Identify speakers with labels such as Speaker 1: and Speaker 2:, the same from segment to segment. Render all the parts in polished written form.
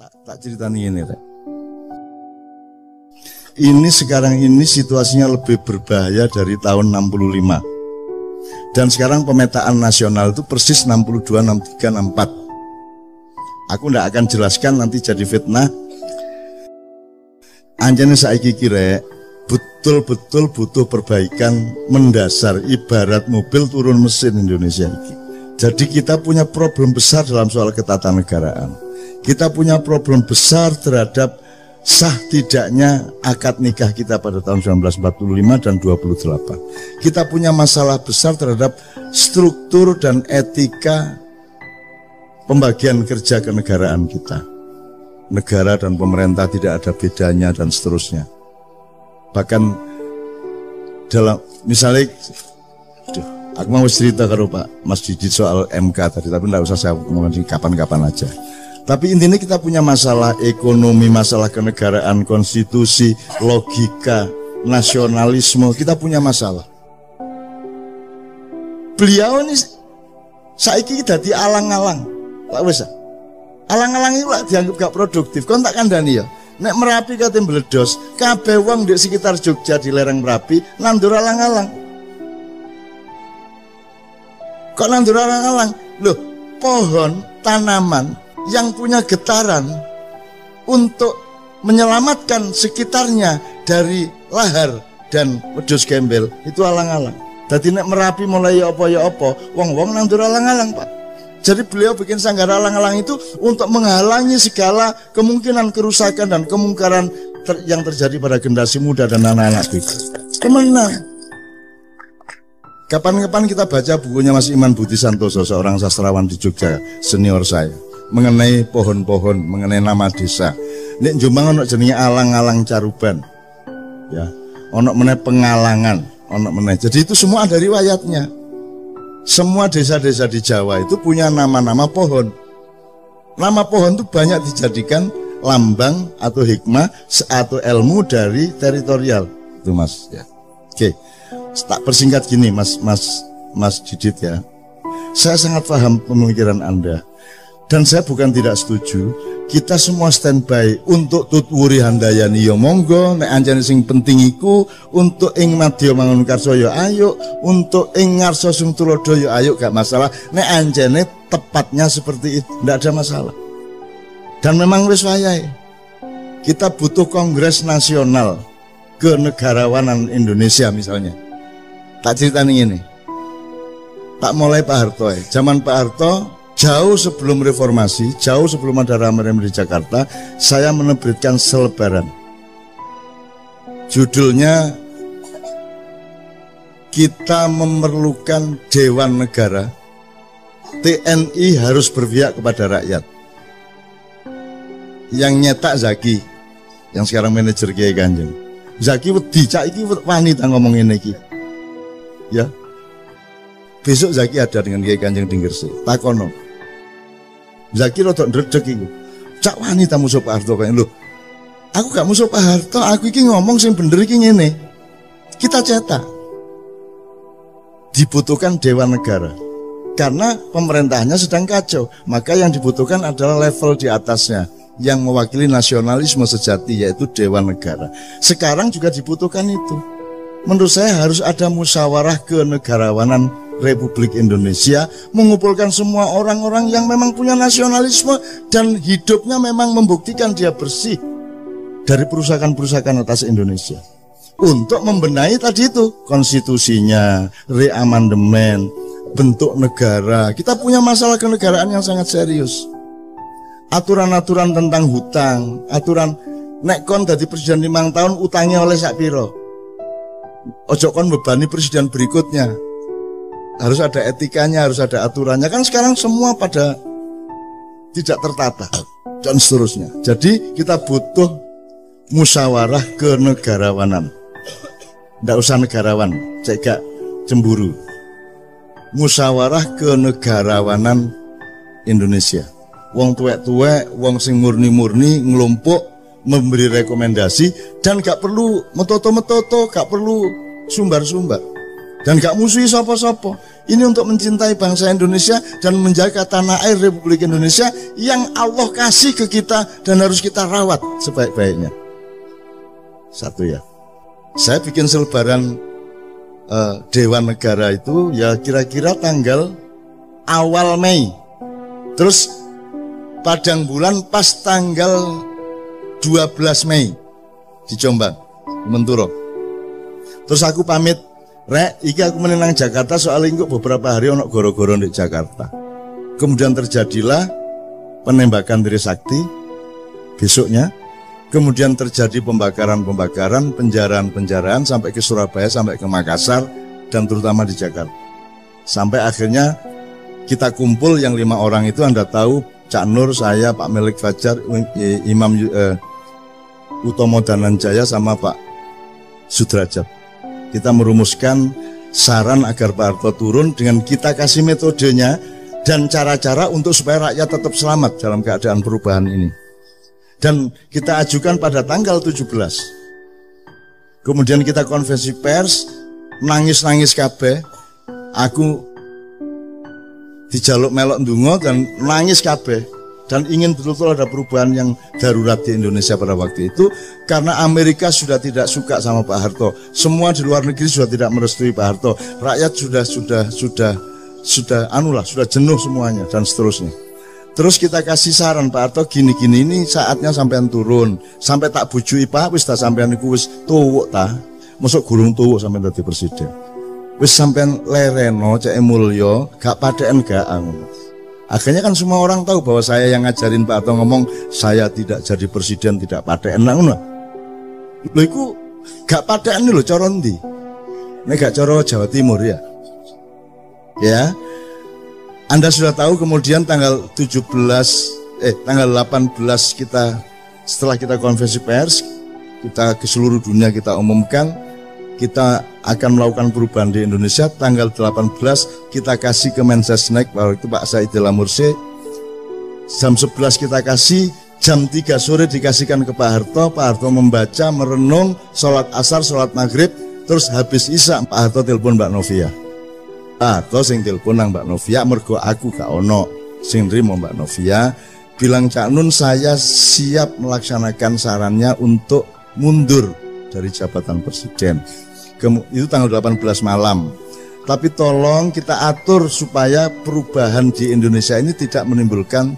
Speaker 1: Tak ceritani ini, Rek. Ini sekarang ini situasinya lebih berbahaya dari tahun 65. Dan sekarang pemetaan nasional itu persis 62, 63, 64. Aku tidak akan jelaskan, nanti jadi fitnah. Anjane saiki kira betul-betul butuh perbaikan mendasar, ibarat mobil turun mesin Indonesia ini. Jadi kita punya problem besar dalam soal ketatanegaraan. Kita punya problem besar terhadap sah tidaknya akad nikah kita pada tahun 1945 dan 28. Kita punya masalah besar terhadap struktur dan etika pembagian kerja kenegaraan kita. Negara dan pemerintah tidak ada bedanya dan seterusnya. Bahkan dalam misalnya, aku mau cerita kalau Pak Mas Didi soal MK tadi, tapi tidak usah saya ngomongin kapan-kapan aja. Tapi intinya kita punya masalah ekonomi, masalah kenegaraan, konstitusi, logika, nasionalisme, kita punya masalah. Beliau ini saiki dadi alang-alang. Lah wis. Alang-alang itu lah dianggap gak produktif. Kon tak kandhani ya. Nek Merapi kate mbledos, kabeh wong di sekitar Jogja di lereng Merapi nandur alang-alang. Kok nandur alang-alang? Loh, pohon, tanaman yang punya getaran untuk menyelamatkan sekitarnya dari lahar dan wedhus gembel itu alang-alang. Dadi nek Merapi mulai ya apa, wong-wong nandur alang-alang, Pak. Jadi beliau bikin sanggar alang-alang itu untuk menghalangi segala kemungkinan kerusakan dan kemungkaran yang terjadi pada generasi muda dan anak-anak kita. Kemenang. Kapan-kapan kita baca bukunya Mas Iman Budi Santoso, seorang sastrawan di Jogja, senior saya, mengenai pohon-pohon, mengenai nama desa. Nek Jombang ono jenenge alang-alang Caruban. Ya, ono meneh Pengalangan, ono meneh. Jadi itu semua ada riwayatnya. Semua desa-desa di Jawa itu punya nama-nama pohon. Nama pohon itu banyak dijadikan lambang atau hikmah atau ilmu dari teritorial. Itu Mas, ya. Oke. Tak persingkat gini Mas Didit ya. Saya sangat paham pemikiran Anda. Dan saya bukan tidak setuju. Kita semua standby untuk tutwuri handayani ya monggo, nek anjane sing penting iku untuk ing madya Mangunkarsa ya ayo, untuk ing ngarsa sing tulodo ya ayo, gak masalah. Nek anjane tepatnya seperti itu, ndak ada masalah. Dan memang wis wayahe. Kita butuh kongres nasional kenegarawanan Indonesia misalnya. Tak ceritani ini. Tak mulai Pak Harto ya. Zaman Pak Harto jauh sebelum reformasi, jauh sebelum ada rame-rame di Jakarta, saya menerbitkan selebaran. Judulnya kita memerlukan Dewan Negara. TNI harus berpihak kepada rakyat. Yang nyetak Zaki, yang sekarang manajer Kiai Kanjeng. Zaki wedi cak iki wanita ngomong ngene iki. Ya. Besok Zaki ada dengan Kiai Kanjeng di Gresik. Takono. Zaki rada ndredeg iku. Cak wanita musuh Pak Harto kaya lho. Aku gak musuh Pak Harto, aku iki ngomong sing bener iki ngene. Kita cetak. Dibutuhkan Dewan Negara. Karena pemerintahnya sedang kacau, maka yang dibutuhkan adalah level di atasnya yang mewakili nasionalisme sejati, yaitu Dewan Negara. Sekarang juga dibutuhkan itu. Menurut saya harus ada musyawarah kenegarawanan Republik Indonesia, mengumpulkan semua orang-orang yang memang punya nasionalisme dan hidupnya memang membuktikan dia bersih dari perusakan-perusakan atas Indonesia. Untuk membenahi tadi itu, konstitusinya, reamandemen, bentuk negara. Kita punya masalah kenegaraan yang sangat serius. Aturan-aturan tentang hutang, aturan nek kon dadi presiden 5 tahun utangnya oleh sak piro. Ojo kon bebani presiden berikutnya. Harus ada etikanya, harus ada aturannya. Kan sekarang semua pada tidak tertata dan seterusnya. Jadi kita butuh musyawarah kenegarawanan. Ndak usah negarawan, cek gak cemburu. Musyawarah kenegarawanan Indonesia. Wong tuwek-tuwek, wong sing murni-murni ngelompok memberi rekomendasi dan gak perlu metoto-metoto, gak perlu sumbar-sumbar. dan gak musuhi sopo-sopo. Ini untuk mencintai bangsa Indonesia dan menjaga tanah air Republik Indonesia yang Allah kasih ke kita dan harus kita rawat sebaik-baiknya. Satu ya. Saya bikin selebaran Dewan Negara itu ya kira-kira tanggal awal Mei. Terus padang bulan pas tanggal 12 Mei di Jombang, Menturo. Terus aku pamit, Rek, iki aku menenang Jakarta soalnya kok beberapa hari ono goro-goro di Jakarta. Kemudian terjadilah penembakan Trisakti besoknya. Kemudian terjadi pembakaran-pembakaran, penjaraan-penjaraan sampai ke Surabaya, sampai ke Makassar, dan terutama di Jakarta. Sampai akhirnya kita kumpul yang 5 orang itu, Anda tahu, Cak Nur, saya, Pak Melik Fajar, Imam Utomo Dananjaya, sama Pak Sudrajat. Kita merumuskan saran agar Pak Harto turun dengan kita kasih metodenya dan cara-cara untuk supaya rakyat tetap selamat dalam keadaan perubahan ini. Dan kita ajukan pada tanggal 17. Kemudian kita konferensi pers, nangis-nangis kabeh. Aku dijaluk melok ndonga dan nangis kabeh. Dan ingin betul-betul ada perubahan yang darurat di Indonesia pada waktu itu. Karena Amerika sudah tidak suka sama Pak Harto. Semua di luar negeri sudah tidak merestui Pak Harto. Rakyat sudah jenuh semuanya dan seterusnya. Terus kita kasih saran, Pak Harto gini-gini, ini saatnya sampean turun. Sampai tak bujui Pak, wis tak sampean iku wis tuwuk ta. Mosok gurung tuwuk sampean dadi presiden. Wis sampean lereno cek mulya, gak padeken gak ngono. Akhirnya kan semua orang tahu bahwa saya yang ngajarin Pak Harto ngomong saya tidak jadi presiden tidak padeken ngono. Lho iku gak padeken lho cara ndi? Nek gak cara Jawa Timur ya. Ya. Anda sudah tahu kemudian tanggal 18 kita setelah kita konferensi pers, kita ke seluruh dunia kita umumkan kita akan melakukan perubahan di Indonesia. Tanggal 18 kita kasih ke Mensesnek, waktu itu Pak Saidillah Mursi. Jam 11 kita kasih, jam 3 sore dikasihkan ke Pak Harto. Pak Harto membaca, merenung, sholat asar, sholat maghrib, terus habis isya Pak Harto telepon Mbak Novia. Atau sing telepon nang Mbak Novia, mergo aku gak ono sing nrimo Mbak Novia, bilang Cak Nun saya siap melaksanakan sarannya untuk mundur dari jabatan presiden. Itu tanggal 18 malam. Tapi tolong kita atur supaya perubahan di Indonesia ini tidak menimbulkan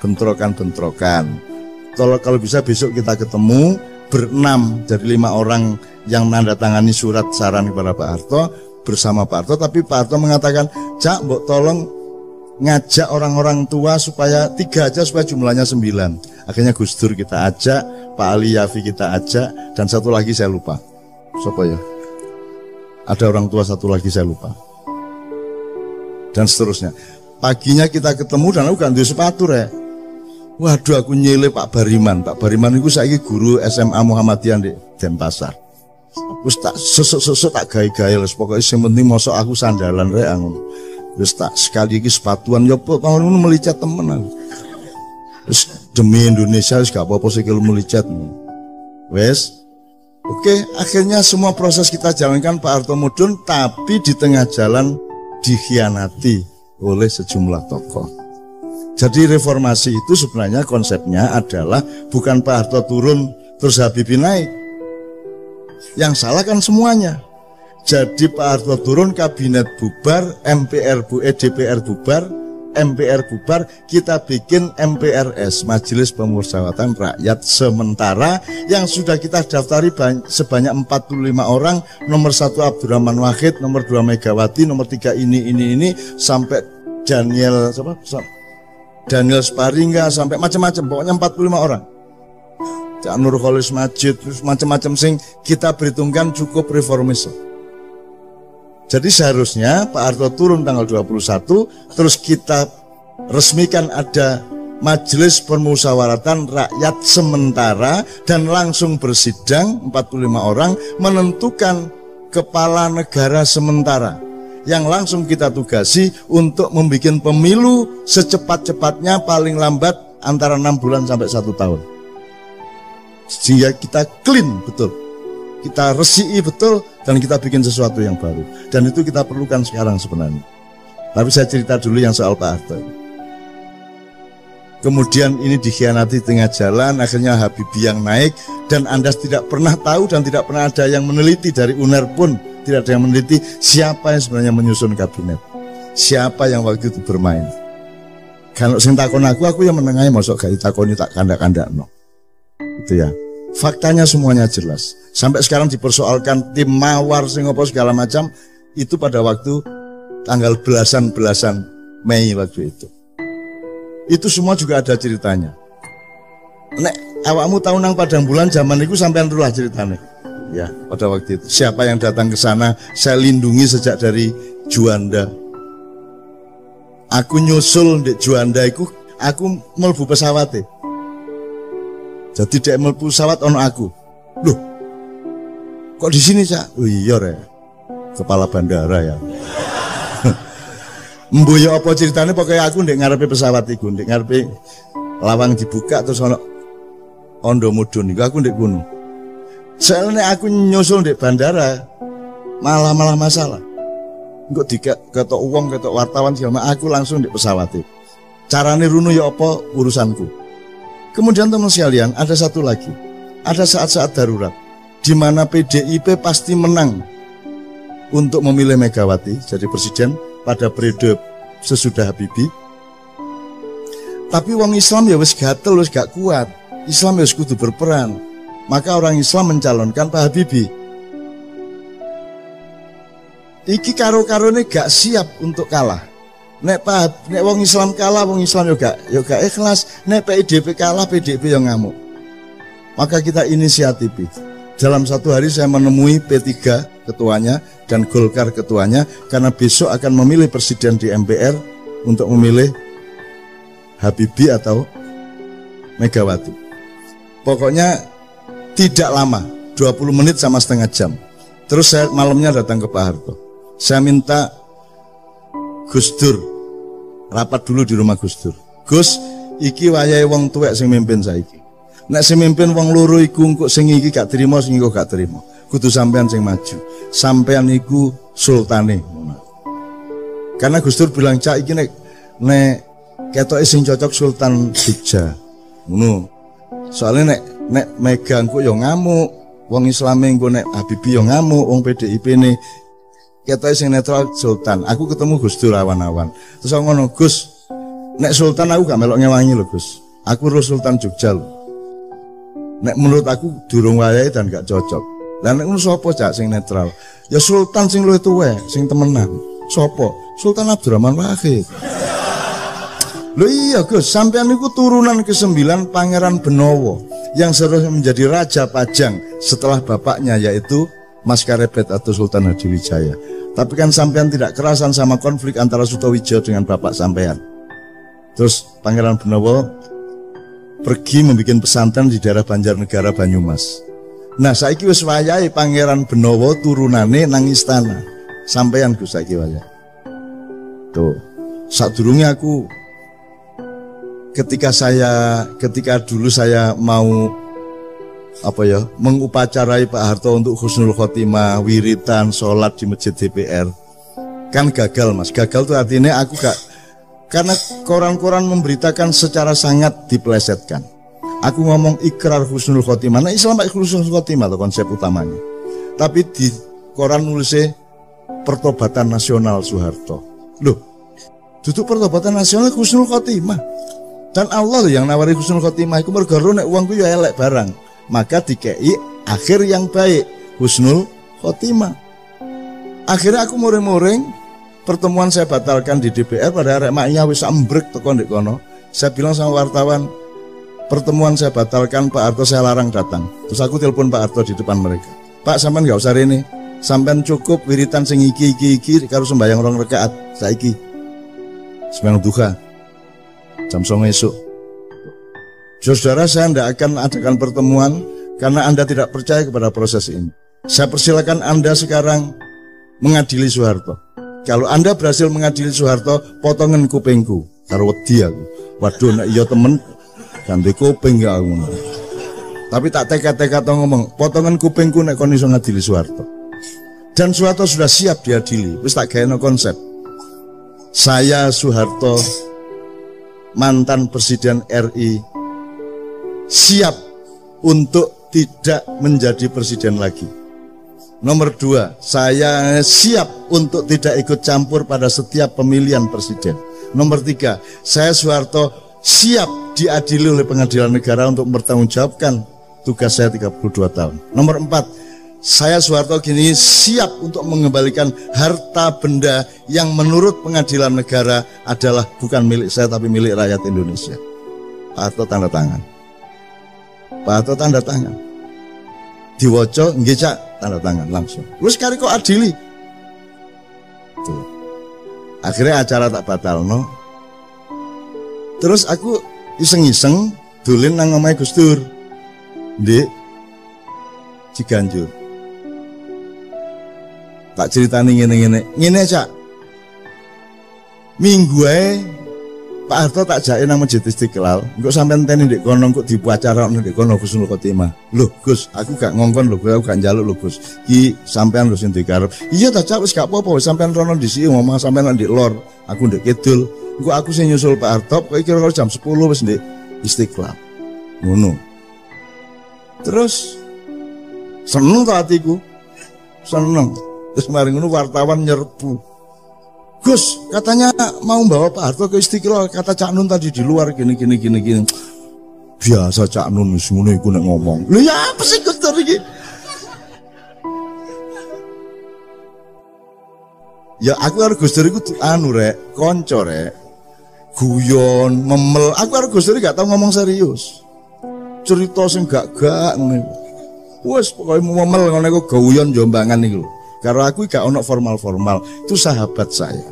Speaker 1: bentrokan-bentrokan. Tolong kalau bisa besok kita ketemu berenam dari 5 orang yang menandatangani surat saran kepada Pak Harto bersama Pak Harto, tapi Pak Harto mengatakan, Cak, mbok tolong ngajak orang-orang tua supaya 3 aja supaya jumlahnya 9. Akhirnya Gus Dur kita ajak, Pak Ali Yafi kita ajak, dan satu lagi saya lupa. Siapa ya? Ada orang tua satu lagi saya lupa. Dan seterusnya. Paginya kita ketemu dan aku ganti sepatu Rek. Waduh aku nyele Pak Bariman. Pak Bariman itu saiki guru SMA Muhammadiyah di Denpasar. Wis tak sesuk tak gawe-gawe les pokoke sing penting mosok aku sandalan rek ngono. Wis tak sekali iki sepatuan yo ngono melicet temen. Wis demi Indonesia wis gak apa-apa sih kalau melicet. Wis. Oke, akhirnya semua proses kita jalankan Pak Harto mudun, tapi di tengah jalan dikhianati oleh sejumlah tokoh. Jadi reformasi itu sebenarnya konsepnya adalah bukan Pak Harto turun terus Habibie naik. Yang salah kan semuanya. Jadi Pak Harto turun, kabinet bubar, DPR bubar, MPR bubar, kita bikin MPRS, Majelis Pemusyawaratan Rakyat Sementara, yang sudah kita daftari sebanyak 45 orang, nomor 1 Abdurrahman Wahid, nomor 2 Megawati, nomor 3 ini, sampai Daniel Sparingga, sampai macam-macam, pokoknya 45 orang. Cak Nur Kholis Majid, terus macam-macam sing kita perhitungkan cukup reformis. Jadi seharusnya Pak Harto turun tanggal 21, terus kita resmikan ada Majelis Permusyawaratan Rakyat Sementara dan langsung bersidang 45 orang menentukan kepala negara sementara yang langsung kita tugasi untuk membuat pemilu secepat-cepatnya, paling lambat antara 6 bulan sampai 1 tahun. Sehingga kita clean betul, kita resiki betul, dan kita bikin sesuatu yang baru. Dan itu kita perlukan sekarang sebenarnya. Tapi saya cerita dulu yang soal Pak Harto. Kemudian ini dikhianati tengah jalan, akhirnya Habibie yang naik, dan Anda tidak pernah tahu dan tidak pernah ada yang meneliti, dari UNER pun tidak ada yang meneliti siapa yang sebenarnya menyusun kabinet, siapa yang waktu itu bermain. Kalau sing takon aku yang menengahi, masuk gak ditakoni tak kandak-kandak no. Itu ya. Faktanya semuanya jelas. Sampai sekarang dipersoalkan tim mawar sing apa segala macam, itu pada waktu tanggal belasan Mei waktu itu. Itu semua juga ada ceritanya. Nek awakmu tahu nang Padang Bulan zaman itu sampean rulah ceritanya. Ya, pada waktu itu siapa yang datang ke sana, saya lindungi sejak dari Juanda. Aku nyusul di Juanda itu, aku mlebu pesawat. Jadi dek mlebu pesawat ono aku. Loh, kok di sini, Cak? Oh iya re, kepala bandara ya. Mboyo apa ceritanya, pokoknya aku ndek ngarepe pesawat iku, ndek ngarepe lawang dibuka terus ono ondo mudun iku, aku ndek kono. Soalnya aku nyusul ndek bandara malah masalah. Engko diketok uang, ketok wartawan segala, aku langsung ndek pesawat itu. Carane runu ya apa urusanku. Kemudian teman sekalian, ada satu lagi. Ada saat-saat darurat di mana PDIP pasti menang untuk memilih Megawati jadi presiden pada periode sesudah Habibie. Tapi wong Islam ya wis gatel, wis gak kuat. Islam ya wis kudu berperan. Maka orang Islam mencalonkan Pak Habibie. Iki karo-karone gak siap untuk kalah. Nek wong Islam kalah, wong Islam yo gak ikhlas. Nek PDIP kalah, PDIP yo ngamuk. Maka kita inisiatif. Dalam satu hari saya menemui P3 ketuanya dan Golkar ketuanya, karena besok akan memilih presiden di MPR untuk memilih Habibie atau Megawati. Pokoknya tidak lama, 20 menit sama setengah jam. Terus saya malamnya datang ke Pak Harto. Saya minta Gus Dur rapat dulu di rumah Gus Dur. Gus, iki wayahe wong tuwek sing mimpin saiki. Nek sing mimpin wong loro iku engko sing iki gak trimo, sing iku gak trimo. Kudu sampean sing maju. Sampean iku sultane. Karena Gus Dur bilang, "Cak iki nek ketoke sing cocok Sultan Jogja." Ngono. Soalnya nek Mega engko yo ngamuk, wong Islame engko nek Habibie yo ngamuk, wong PDIP ne ketoke sing netral Sultan. Aku ketemu Gus Dur awan-awan. Terus aku ngono, "Gus, nek Sultan aku gak melok ngewangi lho, Gus. Aku ro Sultan Jogja lho. Nek menurut aku durung wayahe dan gak cocok. Lah nek ngono sapa Cak sing netral? Ya Sultan sing luwih tuwek, sing temenan. Sapa? Sultan Abdurrahman Wahid." Lho iya Gus, sampean niku turunan ke-9 Pangeran Benowo yang seharusnya menjadi Raja Pajang setelah bapaknya, yaitu Mas Karebet atau Sultan Hadiwijaya. Tapi kan sampean tidak kerasan sama konflik antara Sutowijoyo dengan bapak sampean. Terus Pangeran Benowo pergi membuat pesantren di daerah Banjarnegara Banyumas. Nah saiki wis wayahe Pangeran Benowo turunane nang istana. Sampeyan Gus saiki wayahe. Tuh, sadurunge aku ketika dulu saya mau mengupacarai Pak Harto untuk husnul khotimah, wiritan, sholat di masjid DPR, kan gagal Mas. Gagal tuh artinya aku gak, karena koran-koran memberitakan secara sangat dipelesetkan. Aku ngomong ikrar husnul khotimah. Nah Islam pakai husnul khotimah itu konsep utamanya. Tapi di koran nulisnya pertobatan nasional Soeharto. Loh, duduk pertobatan nasional husnul khotimah. Dan Allah yang nawari husnul khotimah. Iku mergo nek uangku ya elek barang. Maka dikei akhir yang baik, husnul khotimah. Akhirnya aku muring-muring, pertemuan saya batalkan di DPR pada arek maknya wis ambrek teko ndek kono. Saya bilang sama wartawan, pertemuan saya batalkan, Pak Harto saya larang datang. Terus aku telepon Pak Harto di depan mereka. Pak, sampean gak usah rene. Sampean cukup wiritan sing iki karo sembahyang 2 rakaat saiki. Sembahyang duha. Jam 09.00 esuk. Saudara, saya tidak akan adakan pertemuan karena Anda tidak percaya kepada proses ini. Saya persilakan Anda sekarang mengadili Soeharto. Kalau Anda berhasil mengadili Soeharto, potongan kupingku karo wedi aku. Waduh, nek iya temen ganti kuping ya aku. Tapi tak teka-teka to ngomong, potongan kupingku nek kon iso ngadili Soeharto. Dan Soeharto sudah siap diadili. Wis tak gawe konsep. Saya Soeharto, mantan Presiden RI, siap untuk tidak menjadi presiden lagi. Nomor 2, saya siap untuk tidak ikut campur pada setiap pemilihan presiden. Nomor 3, saya Soeharto siap diadili oleh pengadilan negara untuk mempertanggungjawabkan tugas saya 32 tahun. Nomor 4, saya Soeharto kini siap untuk mengembalikan harta benda yang menurut pengadilan negara adalah bukan milik saya tapi milik rakyat Indonesia. Pak Harto tanda tangan. Pak Harto tanda tangan. Diwoco nggih Cak, tanda tangan langsung. Terus kari kok adili. Tuh. Akhirnya acara tak batalno. Terus aku iseng-iseng dolen nang omahe Gus Dur. Ndek Ciganjur. Tak ceritani ngene Cak. Minggu ae Pak Harto tak jake nang Masjid Istiqlal. Engko sampean teni ndek kono engko dipuacarakno ndek kono Gus Nur Khotimah. Loh Gus, aku gak ngongkon lho, aku gak njaluk lho Gus. Ki sampean lho sing dikarep. Iya ta Cak, wis gak apa-apa, sampean rono dhisiki ngomong sampean ndek lor, aku ndek kidul. Engko aku sing nyusul Pak Harto, kok kira-kira jam 10 wis ndek Istiqlal. Ngono. Terus seneng to atiku. Seneng. Terus mari ngono wartawan nyerbu. Gus, katanya mau bawa Pak Harto ke Istiqlal, kata Cak Nun tadi di luar gini. Biasa Cak Nun wis ngono iku nek ngomong. Lho ya apa sih Gus Dur iki? Ya aku karo Gus Dur iku anu rek, kanca rek. Guyon, memel. Aku karo Gus Dur gak tau ngomong serius. Cerita sing gak ngono iku. Wes pokoke memel ngono iku guyon jombangan iku lho. Karo aku gak ono formal-formal, itu sahabat saya.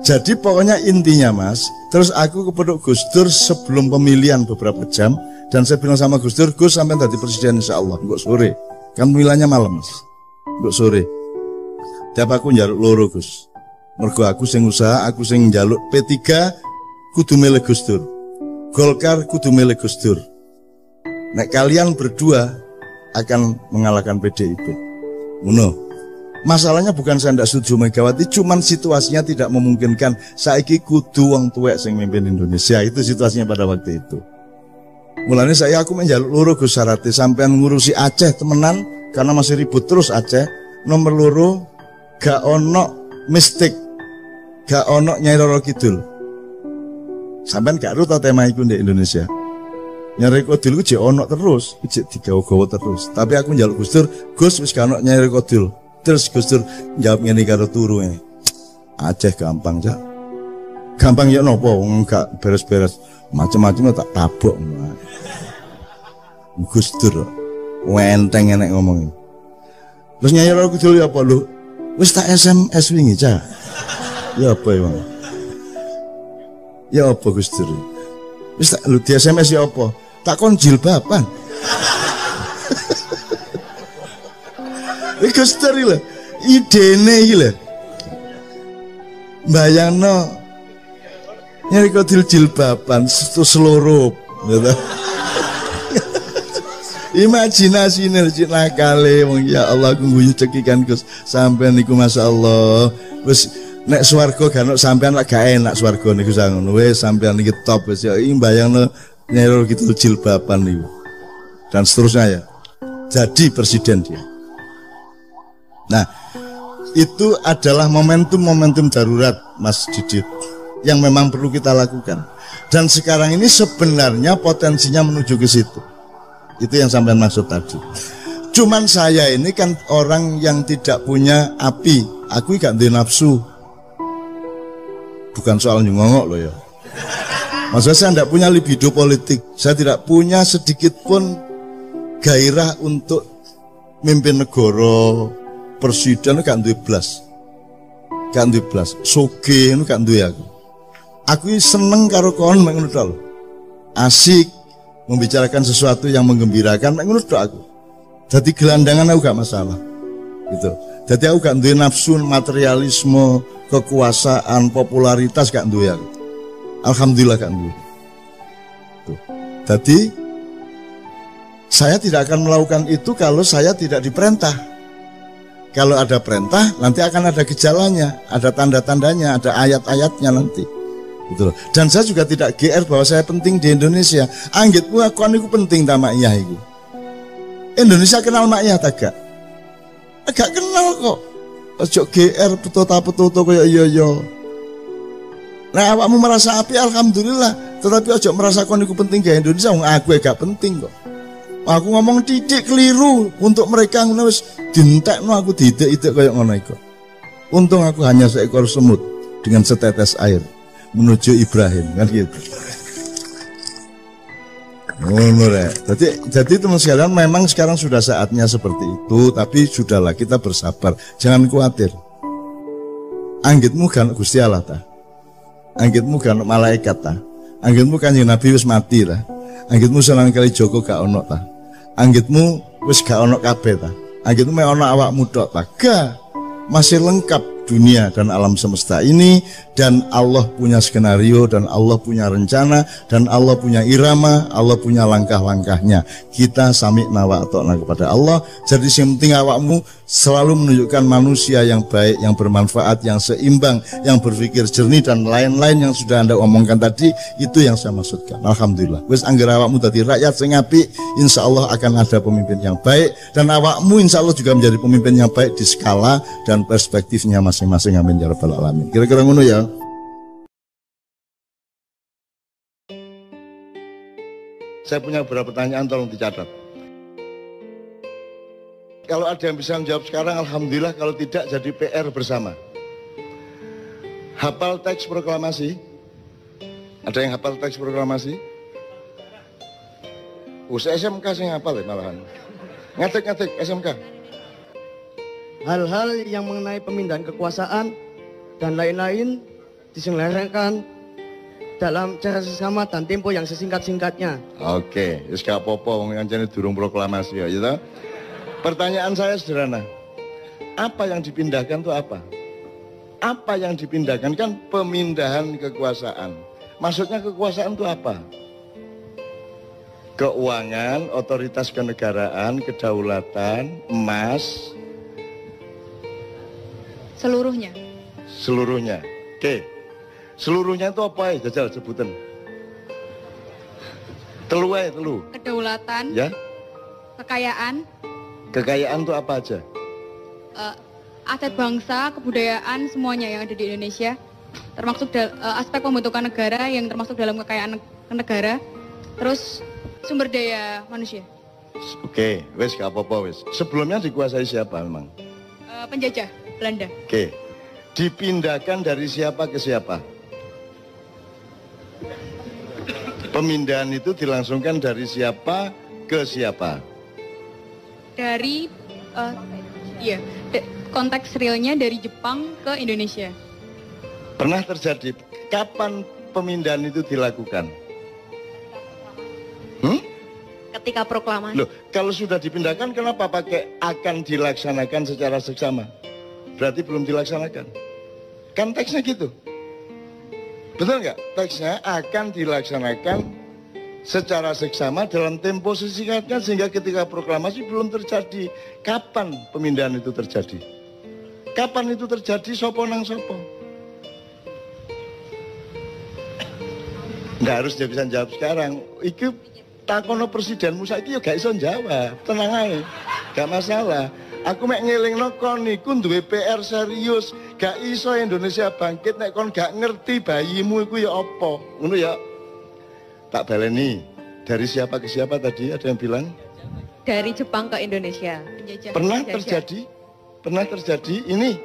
Speaker 1: Jadi pokoknya intinya Mas, terus aku kepeduk Gus Dur sebelum pemilihan beberapa jam, dan saya bilang sama Gus Dur, Gus sampai jadi presiden insya Allah, kok sore, kan pemilihannya malam Mas, kok sore. Tiap aku njaluk loro Gus, mergo aku sing usaha, aku sing njaluk P3 kudu milih Gus Dur, Golkar kudu milih Gus Dur. Nek kalian berdua akan mengalahkan PDIP. Uno. Masalahnya bukan saya tidak setuju Megawati, cuman situasinya tidak memungkinkan. Saiki kudu wong tuwek sing mimpin Indonesia, itu situasinya pada waktu itu. Mulanya aku menjaluk loro Gus Sarati sampean ngurusi Aceh temenan karena masih ribut terus Aceh. Nomor loro gak ono mistik, gak ono Nyai Roro Kidul. Sampean gak ruta tema iku di Indonesia. Nyai Kodil ku jek ono terus, jek digawa-gawa terus. Tapi aku njaluk Gus Dur, Gus wis gak ono Nyai Kodil. Terus Gus Dur jawab ngene karo turu ngene. Aceh gampang, Cak. Gampang ya napa wong gak beres-beres. Macem-macem tak tabok. Gus Dur enteng enek ngomong. Terus Nyai Kodil ya apa lho? Wis tak SMS wingi, Cak. Ya apa ya, Bang? Ya apa Gus Dur? Wis tak lu di SMS ya apa? Tak kon jilbaban. Gus Dur lho, idene iki lho. Bayangno Nyai Kodil jilbaban seluruh gitu. Imajinasine cek nakale wong ya Allah aku guyu cekikan Gus sampean niku masyaallah. Wis nek swarga gak ono sampean lak gak enak swarga niku sangono. Wis sampean iki top wis ya mbayangno Nyai gitu jilbaban niku. Dan seterusnya ya. Jadi presiden dia. Nah, itu adalah momentum-momentum darurat Mas Didit yang memang perlu kita lakukan. Dan sekarang ini sebenarnya potensinya menuju ke situ. Itu yang sampean maksud tadi. Cuman saya ini kan orang yang tidak punya api. Aku gak duwe nafsu. Bukan soal nyongok loh ya. Maksudnya saya tidak punya libido politik. Saya tidak punya sedikit pun gairah untuk mimpin negara, presiden gak duwe blas. Gak duwe blas. Soge gak duwe aku. Aku seneng karo kon mek ngono tok. Asik membicarakan sesuatu yang menggembirakan mek ngono tok aku. Jadi gelandangan aku gak masalah. Gitu. Jadi aku gak duwe nafsu materialisme, kekuasaan, popularitas gak duwe aku. Alhamdulillah gak duwe. Tuh. Jadi saya tidak akan melakukan itu kalau saya tidak diperintah. Kalau ada perintah, nanti akan ada gejalanya, ada tanda-tandanya, ada ayat-ayatnya nanti. Gitu loh. Dan saya juga tidak GR bahwa saya penting di Indonesia. Anggitmu aku niku penting ta mak iyah iku. Indonesia kenal mak iyah ta gak? Gak kenal kok. Ojo GR petuta-petuta kaya iya. Nah awakmu merasa api alhamdulillah, tetapi ojo merasa kon niku penting ke Indonesia, wong aku gak penting kok. Aku ngomong titik keliru untuk mereka ngono wis dientekno aku didik-idik kaya ngono iku. Untung aku hanya seekor semut dengan setetes air menuju Ibrahim kan gitu. Ngono rek. Jadi teman sekalian memang sekarang sudah saatnya seperti itu, tapi sudahlah kita bersabar, jangan khawatir. Anggitmu kan Gusti Allah ta. Anggitmu kan malaikat ta. Anggitmu kan Nabi wis mati ta. Anggitmu Sunan Kalijaga gak ono ta. Anggitmu wis gak ono kabeh ta. Anggitmu mek ono awakmu tok ta. Gak. Masih lengkap dunia dan alam semesta ini, dan Allah punya skenario, dan Allah punya rencana, dan Allah punya irama, Allah punya langkah-langkahnya. Kita sami'na wa ata'na kepada Allah. Jadi yang penting awakmu selalu menunjukkan manusia yang baik, yang bermanfaat, yang seimbang, yang berpikir jernih, dan lain-lain yang sudah Anda omongkan tadi. Itu yang saya maksudkan. Alhamdulillah wis anggere awakmu dadi rakyat sing apik, insya Allah akan ada pemimpin yang baik, dan awakmu insya Allah juga menjadi pemimpin yang baik di skala dan perspektifnya masing-masing. Amin ya rabbal alamin. Kira-kira ngono ya. Saya punya beberapa pertanyaan, tolong dicatat. Kalau ada yang bisa menjawab sekarang alhamdulillah, kalau tidak jadi PR bersama. Hafal teks proklamasi? Ada yang hafal teks proklamasi? SMK sing hafal ya malahan. Ngatik SMK.
Speaker 2: Hal-hal yang mengenai pemindahan kekuasaan dan lain-lain diselenggarakan dalam cara sesama dan tempo yang sesingkat-singkatnya.
Speaker 1: Oke, wis gak apa-apa wong kancane durung proklamasi ya, gitu. Pertanyaan saya sederhana. Apa yang dipindahkan itu apa? Apa yang dipindahkan kan pemindahan kekuasaan. Maksudnya kekuasaan itu apa? Keuangan, otoritas kenegaraan, kedaulatan, emas,
Speaker 3: seluruhnya.
Speaker 1: Seluruhnya. Oke. Seluruhnya itu apa ya? Jajal sebutan. Telu.
Speaker 3: Kedaulatan.
Speaker 1: Ya.
Speaker 3: Kekayaan.
Speaker 1: Kekayaan itu apa aja?
Speaker 3: Aset bangsa, kebudayaan, semuanya yang ada di Indonesia. Termasuk aspek pembentukan negara yang termasuk dalam kekayaan negara. Terus sumber daya manusia.
Speaker 1: Oke, wes gak apa-apa wes. Sebelumnya dikuasai siapa memang?
Speaker 3: Penjajah Belanda.
Speaker 1: Oke. Dipindahkan dari siapa ke siapa? Pemindahan itu dilangsungkan dari siapa ke siapa?
Speaker 3: Dari konteks realnya dari Jepang ke Indonesia.
Speaker 1: Pernah terjadi. Kapan pemindahan itu dilakukan?
Speaker 3: Ketika proklamasi.
Speaker 1: Loh, kalau sudah dipindahkan kenapa pakai akan dilaksanakan secara seksama? Berarti belum dilaksanakan. Kan teksnya gitu. Betul nggak? Teksnya akan dilaksanakan secara seksama dalam tempo sesingkatnya sehingga ketika proklamasi belum terjadi. Kapan pemindahan itu terjadi? Kapan itu terjadi? Sopo nang sopo? Nggak harus dia bisa jawab sekarang. Itu takono presiden Musa itu ya gak iso jawab. Tenang aja, gak masalah. Aku mek ngelingno kon niku duwe PR serius. Gak iso Indonesia bangkit nek kon gak ngerti bayimu iku ya apa. Ngono ya. Tak baleni. Dari siapa ke siapa tadi ada yang bilang?
Speaker 3: Dari Jepang ke Indonesia.
Speaker 1: Pernah terjadi? Pernah terjadi ini?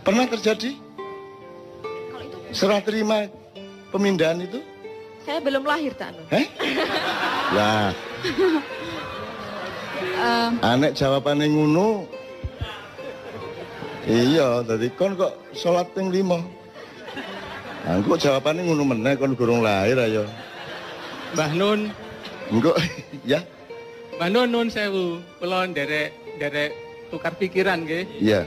Speaker 1: Pernah terjadi? Serah terima pemindahan itu?
Speaker 3: Saya belum lahir, Tak Anu.
Speaker 1: Lah. Anek jawabannya ngono. Iya, tadi kon kok sholat ping 5. Kok jawabannya ngono meneh kon gurung lahir ayo.
Speaker 4: Mbah Nun.
Speaker 1: Engko ya.
Speaker 4: Mbah Nun nun sewu. Kula nderek tukar pikiran nggih.
Speaker 1: Iya.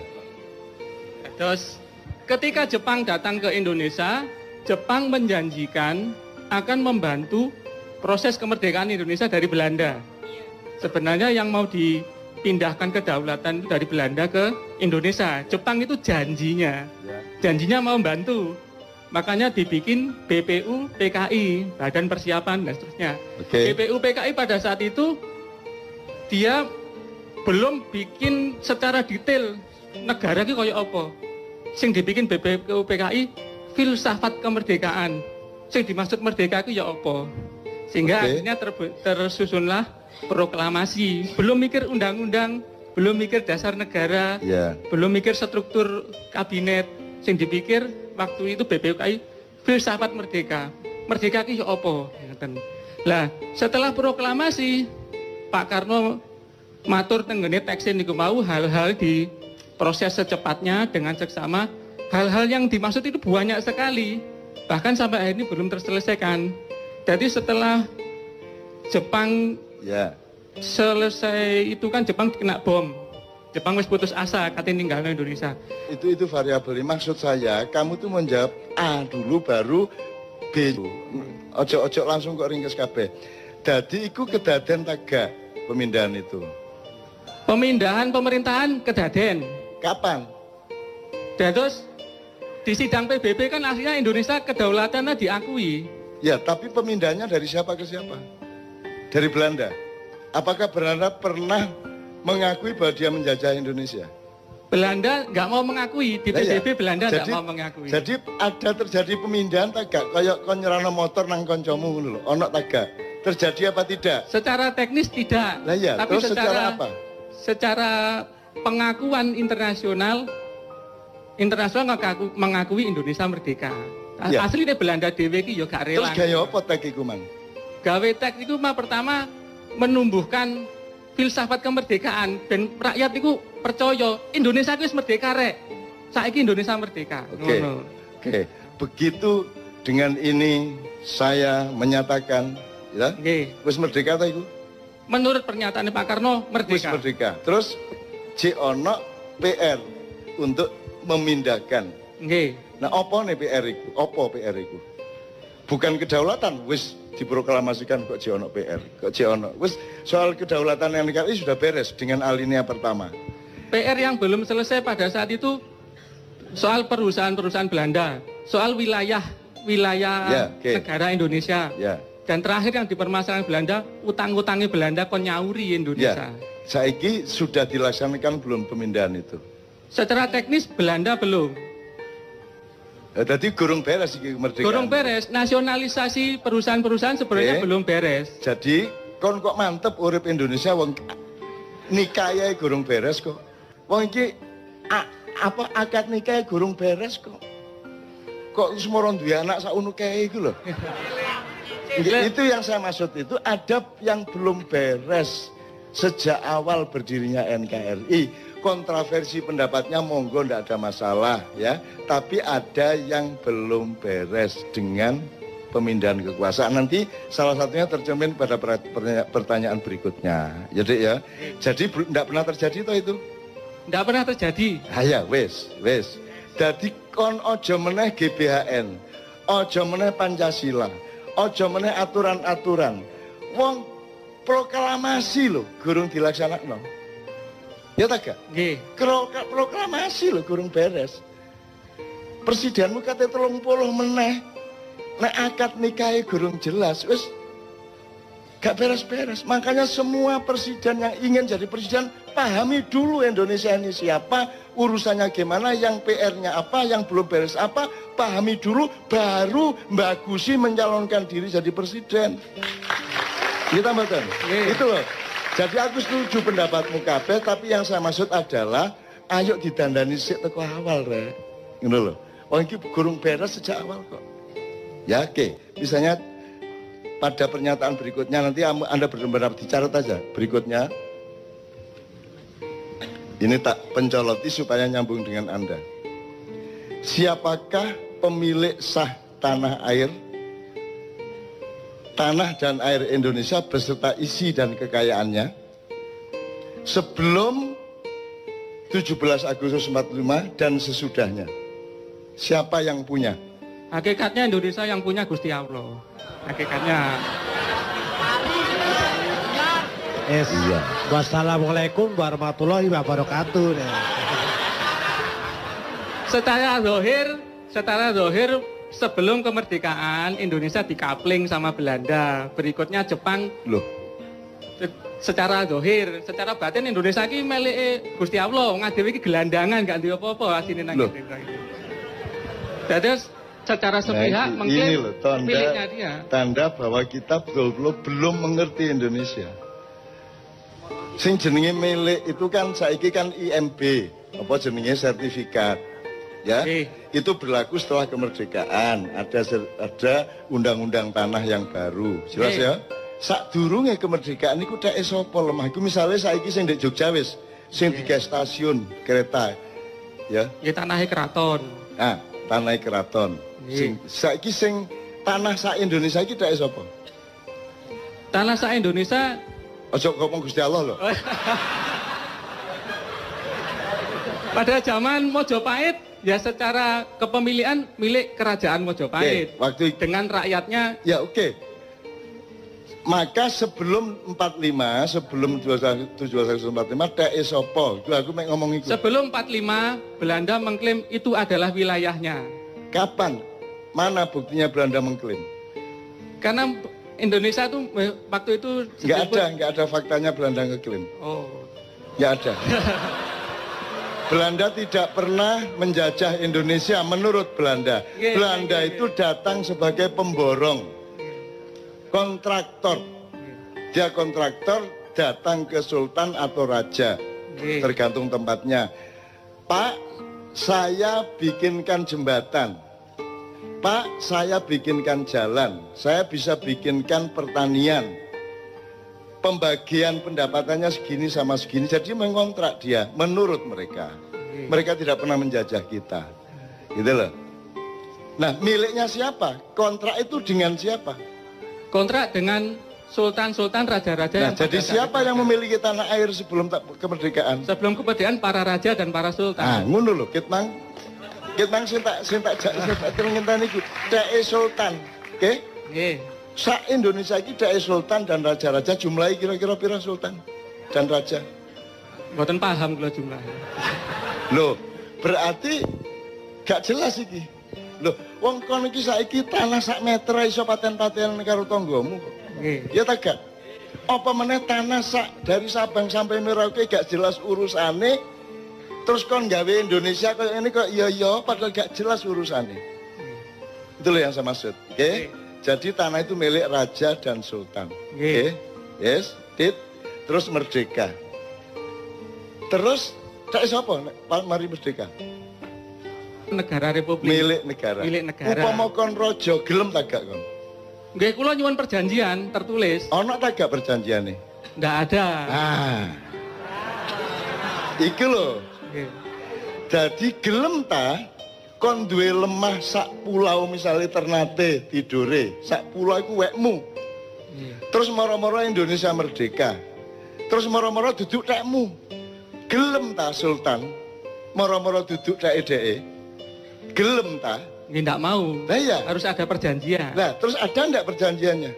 Speaker 4: Terus ketika Jepang datang ke Indonesia, Jepang menjanjikan akan membantu proses kemerdekaan Indonesia dari Belanda. Sebenarnya yang mau pindahkan kedaulatan itu dari Belanda ke Indonesia. Jepang itu janjinya mau bantu. Makanya dibikin BPU PKI, Badan Persiapan dan seterusnya. BPU PKI pada saat itu dia belum bikin secara detail negara ki koyo apa. Sing dibikin BPU PKI filsafat kemerdekaan. Sing dimaksud merdeka ki ya apa. Sehingga akhirnya tersusunlah proklamasi. Belum mikir undang-undang, belum mikir dasar negara, belum mikir struktur kabinet. Sing dipikir waktu itu BPUKI filsafat merdeka. Merdeka ki ya apa? Lah, setelah proklamasi Pak Karno matur tenggene teksin niku mau hal-hal di proses secepatnya dengan seksama. Hal-hal yang dimaksud itu banyak sekali. Bahkan sampai hari ini belum terselesaikan. Jadi setelah Jepang selesai itu kan Jepang kena bom. Jepang wis putus asa katanya ninggalin Indonesia.
Speaker 1: Itu variabel. Maksud saya kamu tuh menjawab A dulu baru B. Ojo langsung kok ringkes kabeh. Jadi iku kedaden taga pemindahan itu.
Speaker 4: Pemindahan pemerintahan kedaden.
Speaker 1: Kapan?
Speaker 4: Terus di sidang PBB kan aslinya Indonesia kedaulatannya diakui.
Speaker 1: Ya, tapi pemindahannya dari siapa ke siapa? Dari Belanda. Apakah Belanda pernah mengakui bahwa dia menjajah Indonesia?
Speaker 4: Belanda nggak mau mengakui, di PBB Belanda nggak mau mengakui.
Speaker 1: Jadi ada terjadi pemindahan tagak, kayak kon nyerano motor nang koncomu ngono lho, ono tagak. Terjadi apa tidak?
Speaker 4: Secara teknis tidak.
Speaker 1: Lah iya,
Speaker 4: tapi
Speaker 1: terus secara apa?
Speaker 4: Secara pengakuan internasional mengakui Indonesia merdeka.
Speaker 1: Ya.
Speaker 4: Asli Belanda dhewe iki ya gak rela.
Speaker 1: Terus gaya apa tek iku, Mang?
Speaker 4: Gawe tek iku pertama menumbuhkan filsafat kemerdekaan dan rakyat itu percaya Indonesia wis merdeka rek. Saiki Indonesia merdeka.
Speaker 1: Oke. Begitu dengan ini saya menyatakan ya. Wis merdeka ta iku?
Speaker 4: Menurut pernyataan Pak Karno merdeka.
Speaker 1: Wis merdeka. Terus ono PR untuk memindahkan.
Speaker 4: Nggih.
Speaker 1: Nah, apa nih PR iku? Apa PR iku? Bukan kedaulatan, wis diproklamasikan kok ono PR, kok ono. Wis soal kedaulatan NKRI sudah beres dengan alinea pertama.
Speaker 4: PR yang belum selesai pada saat itu soal perusahaan-perusahaan Belanda, soal wilayah negara Indonesia. Dan terakhir yang dipermasalahkan Belanda, utang-utangnya Belanda kon nyauri Indonesia.
Speaker 1: Saiki sudah dilaksanakan belum pemindahan itu?
Speaker 4: Secara teknis Belanda belum.
Speaker 1: Jadi gurung beres iki kemerdekaan.
Speaker 4: Gurung beres, nasionalisasi perusahaan-perusahaan sebenarnya belum beres.
Speaker 1: Jadi kon kok mantep urip Indonesia wong nikahe gurung beres kok. Wong iki apa akad nikah gurung beres kok. Kok semua duwe anak sauno kae iku lho. Itu yang saya maksud itu adab yang belum beres sejak awal berdirinya NKRI. Kontroversi pendapatnya monggo ndak ada masalah ya, tapi ada yang belum beres dengan pemindahan kekuasaan. Nanti salah satunya tercermin pada pertanyaan berikutnya. Jadi ya, jadi ndak pernah terjadi toh itu?
Speaker 4: Ndak pernah terjadi.
Speaker 1: Ya wes. Jadi kon ojo meneh GBHN, ojo meneh Pancasila, ojo meneh aturan-aturan. Wong proklamasi loh, gurung dilaksanakno. Ya tak gak?
Speaker 4: Nggih.
Speaker 1: Proklamasi lho gurung beres. Presidenmu kate 30 meneh. Nek akad nikahe gurung jelas, wis gak beres-beres. Makanya semua presiden yang ingin jadi presiden pahami dulu Indonesia ini siapa, urusannya gimana, yang PR-nya apa, yang belum beres apa, pahami dulu baru bagusi mencalonkan diri jadi presiden. Kita betul. Itu loh. Jadi aku setuju pendapatmu kabeh, tapi yang saya maksud adalah ayo didandani sik teko awal rek. Ngono lho. Wong iki gurung beres sejak awal kok. Ya oke. Misalnya pada pernyataan berikutnya nanti Anda benar-benar dicatat aja berikutnya. Ini tak pencoloti supaya nyambung dengan Anda. Siapakah pemilik sah tanah air? Tanah dan air Indonesia beserta isi dan kekayaannya sebelum 17 Agustus 45 dan sesudahnya. Siapa yang punya?
Speaker 4: Hakikatnya Indonesia yang punya Gusti Allah. Hakikatnya.
Speaker 1: Iya.
Speaker 5: Wassalamualaikum warahmatullahi wabarakatuh.
Speaker 4: Secara zahir sebelum kemerdekaan Indonesia dikapling sama Belanda, berikutnya Jepang.
Speaker 1: Loh,
Speaker 4: Secara zahir, secara batin Indonesia ki melike Gusti Allah, ngadewe iki gelandangan gak duwe apa-apa asine nang
Speaker 1: Loh.
Speaker 4: kene. Jadi secara sepihak
Speaker 1: nah, ini
Speaker 4: mengklaim
Speaker 1: loh
Speaker 4: miliknya dia.
Speaker 1: tanda bahwa kita betul-betul belum mengerti Indonesia. Sing jenenge milik itu kan saiki kan IMB, apa jenenge sertifikat. Ya, itu berlaku setelah kemerdekaan. Ada undang-undang tanah yang baru. Jelas ya? Sadurunge kemerdekaan niku dhek sapa lemah. Iku misale saiki sing ndek Jogja wis sing digawe stasiun kereta. Ya.
Speaker 4: Ya tanahnya keraton.
Speaker 1: Nah, tanah keraton. Saiki sing tanah sak Indonesia iki dhek sapa?
Speaker 4: Tanah sak Indonesia
Speaker 1: Ojo ngomong Gusti Allah loh.
Speaker 4: pada zaman Mojopahit ya secara kepemilikan milik kerajaan Mojopahit.
Speaker 1: Waktu
Speaker 4: dengan rakyatnya.
Speaker 1: Ya oke. Maka sebelum 45, sebelum 1745 dhek sapa? Iku aku mek ngomong iku.
Speaker 4: Sebelum 45 Belanda mengklaim itu adalah wilayahnya.
Speaker 1: Kapan? Mana buktinya Belanda mengklaim?
Speaker 4: Karena Indonesia itu waktu itu
Speaker 1: Nggak ada faktanya Belanda ngeklaim.
Speaker 4: Oh.
Speaker 1: Nggak ada. Belanda tidak pernah menjajah Indonesia menurut Belanda. Belanda itu datang sebagai pemborong. Kontraktor. Dia kontraktor datang ke sultan atau raja. Tergantung tempatnya. Pak, saya bikinkan jembatan. Pak, saya bikinkan jalan. Saya bisa bikinkan pertanian. Pembagian pendapatannya segini sama segini. Jadi mengontrak dia menurut mereka. Mereka tidak pernah menjajah kita. Gitu loh. Nah, miliknya siapa? Kontrak itu dengan siapa?
Speaker 4: Kontrak dengan sultan-sultan, raja-raja.
Speaker 1: Nah, jadi siapa yang memiliki tanah air sebelum kemerdekaan?
Speaker 4: Sebelum kemerdekaan para raja dan para sultan.
Speaker 1: Ah, ngono lho, kitnang sintak ngenteni iku dhek sultan, oke?
Speaker 4: Nggih.
Speaker 1: Sak Indonesia iki dhek sultan dan raja-raja jumlahe kira-kira pira sultan dan raja?
Speaker 4: Mboten paham kula jumlahnya.
Speaker 1: Loh, berarti gak jelas iki. Loh, wong kon iki saiki tanah sak meter iso paten-patenan karo tanggamu kok.
Speaker 4: Nggih.
Speaker 1: Ya ta gak? Apa meneh tanah sak dari Sabang sampai Merauke gak jelas urusane. Terus kon gawe Indonesia kok ini kok iya padahal gak jelas urusane. Itu loh yang saya maksud. Oke? Jadi tanah itu milik raja dan sultan. Oke? Yes, terus merdeka. Terus tak sapa mari merdeka?
Speaker 4: Negara Republik.
Speaker 1: Milik negara.
Speaker 4: Milik negara.
Speaker 1: Upama kon raja gelem ta gak kon?
Speaker 4: Nggih, kula nyuwun perjanjian tertulis.
Speaker 1: Ana ta gak perjanjiane?
Speaker 4: Ndak ada.
Speaker 1: Ah. Iki lho.
Speaker 4: Nggih.
Speaker 1: Jadi gelem ta kon duwe lemah sak pulau misalnya Ternate tidure, sak pulau iku wekmu. Terus moro-moro Indonesia merdeka. Terus moro-moro duduk tekmu. Gelem ta sultan? Moro-moro duduk dhek-dheke. Gelem ta?
Speaker 4: Nggih, ndak mau.
Speaker 1: Lah iya.
Speaker 4: Harus ada perjanjian.
Speaker 1: Nah, terus ada ndak perjanjiannya?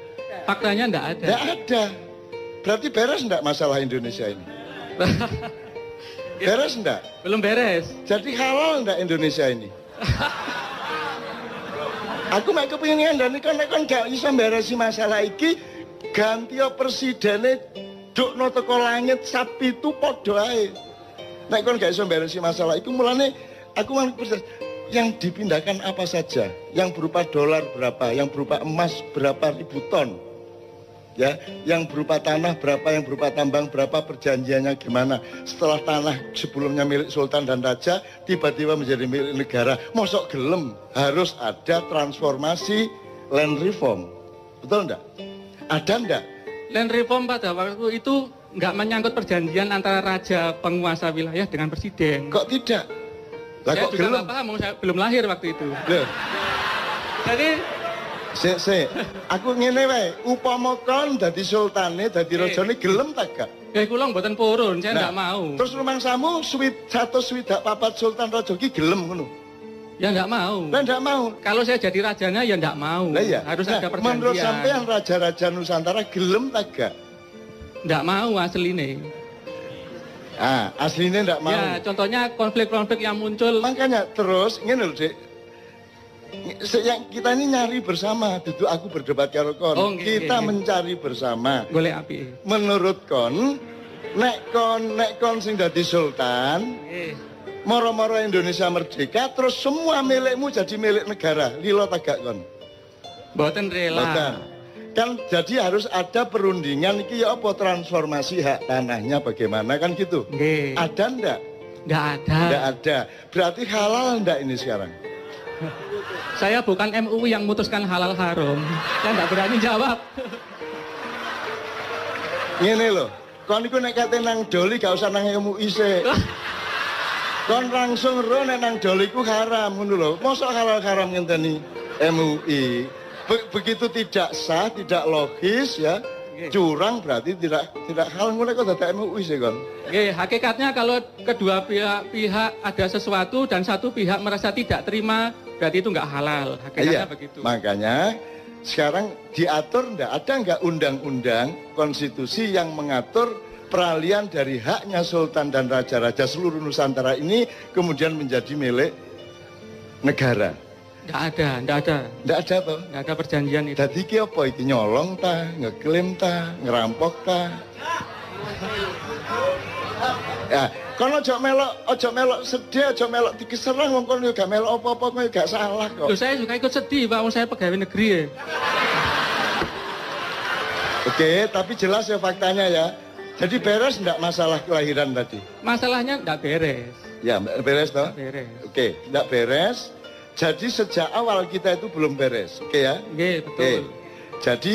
Speaker 4: Faktanya ndak ada.
Speaker 1: Ndak ada. Berarti beres ndak masalah Indonesia ini? Beres ndak?
Speaker 4: Belum beres.
Speaker 1: Jadi halal ndak Indonesia ini? Aku mek kepengin ngandani kon gak iso beresi masalah iki, ganti presidene dukno teko langit sapi itu padha ae. Nek kon gak iso beresi masalah iku mulane aku yang dipindahkan apa saja, yang berupa dolar berapa, yang berupa emas berapa ribu ton, ya, yang berupa tanah berapa, yang berupa tambang berapa, perjanjiannya gimana. Setelah tanah sebelumnya milik sultan dan raja, tiba-tiba menjadi milik negara. Mosok gelem harus ada transformasi land reform, betul enggak? Ada enggak?
Speaker 4: Land reform pada waktu itu nggak menyangkut perjanjian antara raja penguasa wilayah dengan presiden.
Speaker 1: Kok tidak? Lah
Speaker 4: saya
Speaker 1: kok
Speaker 4: juga
Speaker 1: gelem?
Speaker 4: nggak paham, saya belum lahir waktu itu.
Speaker 1: Loh.
Speaker 4: Jadi
Speaker 1: aku ngene wae, upama kon dadi sultane, dadi rajane gelem ta gak?
Speaker 4: kula mboten purun, saya nggak mau.
Speaker 1: Terus rumangsamu 124 sultan raja ki gelem ngono.
Speaker 4: Ya nggak mau.
Speaker 1: Lah ndak mau.
Speaker 4: Kalau saya jadi rajanya ya nggak mau.
Speaker 1: Lah iya.
Speaker 4: Harus ada perjanjian.
Speaker 1: Menurut sampean raja-raja Nusantara gelem ta gak?
Speaker 4: ndak mau asline.
Speaker 1: Ah, aslinya ndak mau.
Speaker 4: Ya, contohnya konflik-konflik yang muncul.
Speaker 1: Makanya terus ngene lho, Dik. Yang kita ini nyari bersama, duduk aku berdebat karo kon.
Speaker 4: Oh,
Speaker 1: kita mencari bersama.
Speaker 4: Golek api.
Speaker 1: Menurut kon, nek kon sing dadi sultan, moro-moro Indonesia merdeka, terus semua milikmu jadi milik negara. Lilo tagak kon.
Speaker 4: Mboten rela.
Speaker 1: Mboten. Kan jadi harus ada perundingan iki ya apa transformasi hak tanahnya bagaimana kan gitu.
Speaker 4: Nggih.
Speaker 1: Ada ndak?
Speaker 4: Nggak ada.
Speaker 1: Ndak ada. Berarti halal ndak ini sekarang?
Speaker 4: Saya bukan MUI yang memutuskan halal haram. Saya nggak berani jawab.
Speaker 1: Ngene lho, kon iku nek kate nang doli gak usah nang MUI sik. Kon langsung ro nek nang doli ku haram ngono lho. Mosok halal haram ngenteni MUI. Begitu tidak sah, tidak logis ya. Curang berarti tidak halal ngono kok dadak MUI sik kon.
Speaker 4: Nggih, hakikatnya kalau kedua pihak ada sesuatu dan satu pihak merasa tidak terima, berarti itu nggak halal. Hakikatnya begitu.
Speaker 1: Makanya sekarang diatur ada nggak undang-undang konstitusi yang mengatur peralihan dari haknya sultan dan raja-raja seluruh Nusantara ini kemudian menjadi milik negara?
Speaker 4: Nggak ada.
Speaker 1: Nggak ada toh?
Speaker 4: Nggak ada perjanjian itu.
Speaker 1: Dadi iki apa iki nyolong ta, ngeklaim ta, ngerampok ta? Ya, kon ojo melok sedih, ojo melok dikeserang wong kon yo gak melok apa-apa, kowe gak salah kok.
Speaker 4: Loh, saya juga ikut sedih, Pak, wong saya pegawai negeri ya.
Speaker 1: Oke, tapi jelas ya faktanya ya. Jadi beres enggak masalah kelahiran tadi?
Speaker 4: Masalahnya enggak beres.
Speaker 1: Ya, beres toh?
Speaker 4: Beres.
Speaker 1: Oke, enggak beres. Jadi sejak awal kita itu belum beres. Oke ya?
Speaker 4: Oke, betul.
Speaker 1: Jadi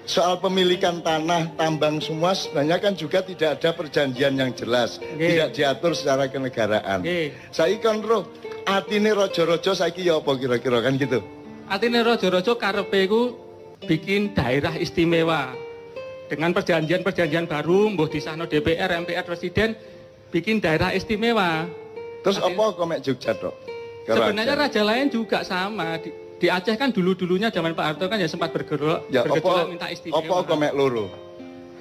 Speaker 1: soal pemilikan tanah, tambang semua sebenarnya kan juga tidak ada perjanjian yang jelas, tidak diatur secara kenegaraan. Saiki kon roh, atine rojo-rojo saiki ya apa kira-kira kan gitu.
Speaker 4: Atine rojo-rojo karepe iku bikin daerah istimewa. Dengan perjanjian-perjanjian baru, mbuh disahno DPR, MPR, Presiden bikin daerah istimewa.
Speaker 1: Terus apa kok mek Jogja tok?
Speaker 4: Sebenarnya raja lain juga sama. Di Aceh kan dulu-dulunya zaman Pak Harto kan ya sempat bergejolak minta istimewa.
Speaker 1: Apa komek loro?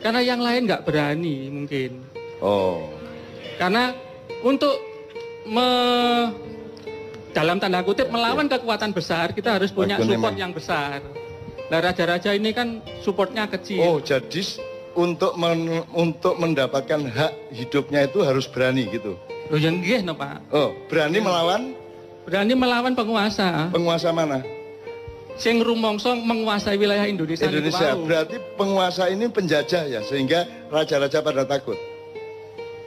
Speaker 4: Karena yang lain nggak berani mungkin.
Speaker 1: Oh.
Speaker 4: Karena untuk dalam tanda kutip melawan kekuatan besar kita harus punya support yang besar. Nah raja-raja ini kan supportnya kecil.
Speaker 1: Oh jadi untuk mendapatkan hak hidupnya itu harus berani gitu.
Speaker 4: Loh yang nggih no Pak.
Speaker 1: Oh berani melawan?
Speaker 4: Berani melawan penguasa.
Speaker 1: Penguasa mana?
Speaker 4: Sing rumangsa menguasai wilayah Indonesia.
Speaker 1: Berarti penguasa ini penjajah ya, sehingga raja-raja pada takut.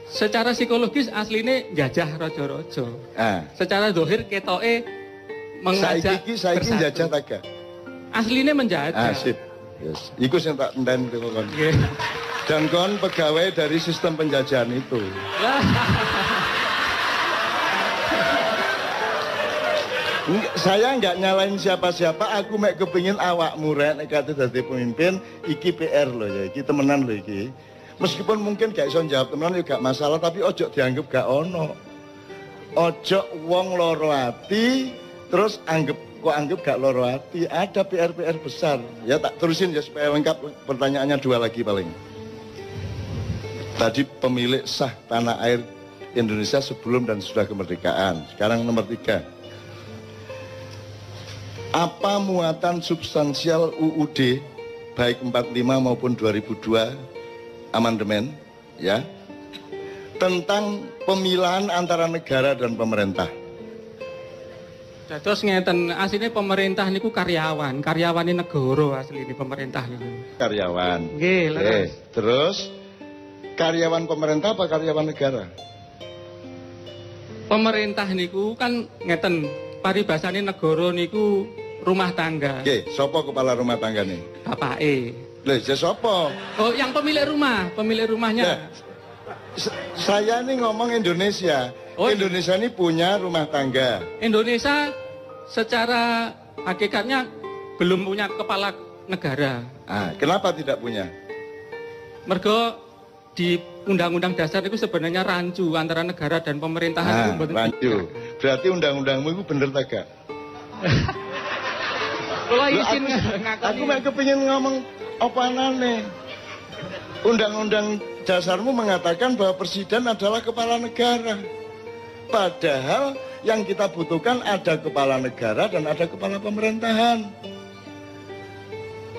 Speaker 4: Secara psikologis aslinya jajah rojo-rojo. Secara dohir ketoke mengajak
Speaker 1: saiki jajah taga.
Speaker 4: Aslinya menjajah.
Speaker 1: Sip. Yes. Iku sing tak enten kon. Dan kon pegawai dari sistem penjajahan itu. Saya nggak nyalain siapa-siapa, aku mek kepingin awakmu rek nek kate dadi pemimpin, iki PR loh ya, iki temenan loh iki. Meskipun mungkin gak iso jawab temenan ya gak masalah, tapi ojo dianggap gak ono. Ojo wong loro ati terus anggap gak loro ati, ada PR-PR besar. Ya tak terusin ya supaya lengkap, pertanyaannya 2 lagi paling. Tadi pemilik sah tanah air Indonesia sebelum dan sudah kemerdekaan. Sekarang nomor 3. Apa muatan substansial UUD baik 45 maupun 2002 amandemen ya tentang pemilahan antara negara dan pemerintah?
Speaker 4: Terus ngeten, aslinya pemerintah niku karyawan ini negara aslinya pemerintah niku.
Speaker 1: Karyawan.
Speaker 4: Nggih,
Speaker 1: terus karyawan pemerintah apa karyawan negara?
Speaker 4: Pemerintah niku kan ngeten, paribasane negara niku rumah tangga.
Speaker 1: Oke, sopo kepala rumah tangga nih?
Speaker 4: Bapake.
Speaker 1: Loh, sopo?
Speaker 4: Oh, yang pemilik rumahnya.
Speaker 1: Saya nih ngomong Indonesia. Indonesia ini punya rumah tangga.
Speaker 4: Indonesia secara hakikatnya belum punya kepala negara.
Speaker 1: Kenapa tidak punya?
Speaker 4: Mergo di Undang-Undang Dasar itu sebenarnya rancu antara negara dan pemerintahan.
Speaker 1: Rancu. Berarti undang-undangmu itu bener tak gak?
Speaker 4: Kalau izin
Speaker 1: aku mau kepingin ngomong apa aneh. Undang-undang dasarmu mengatakan bahwa presiden adalah kepala negara. Padahal yang kita butuhkan ada kepala negara dan ada kepala pemerintahan.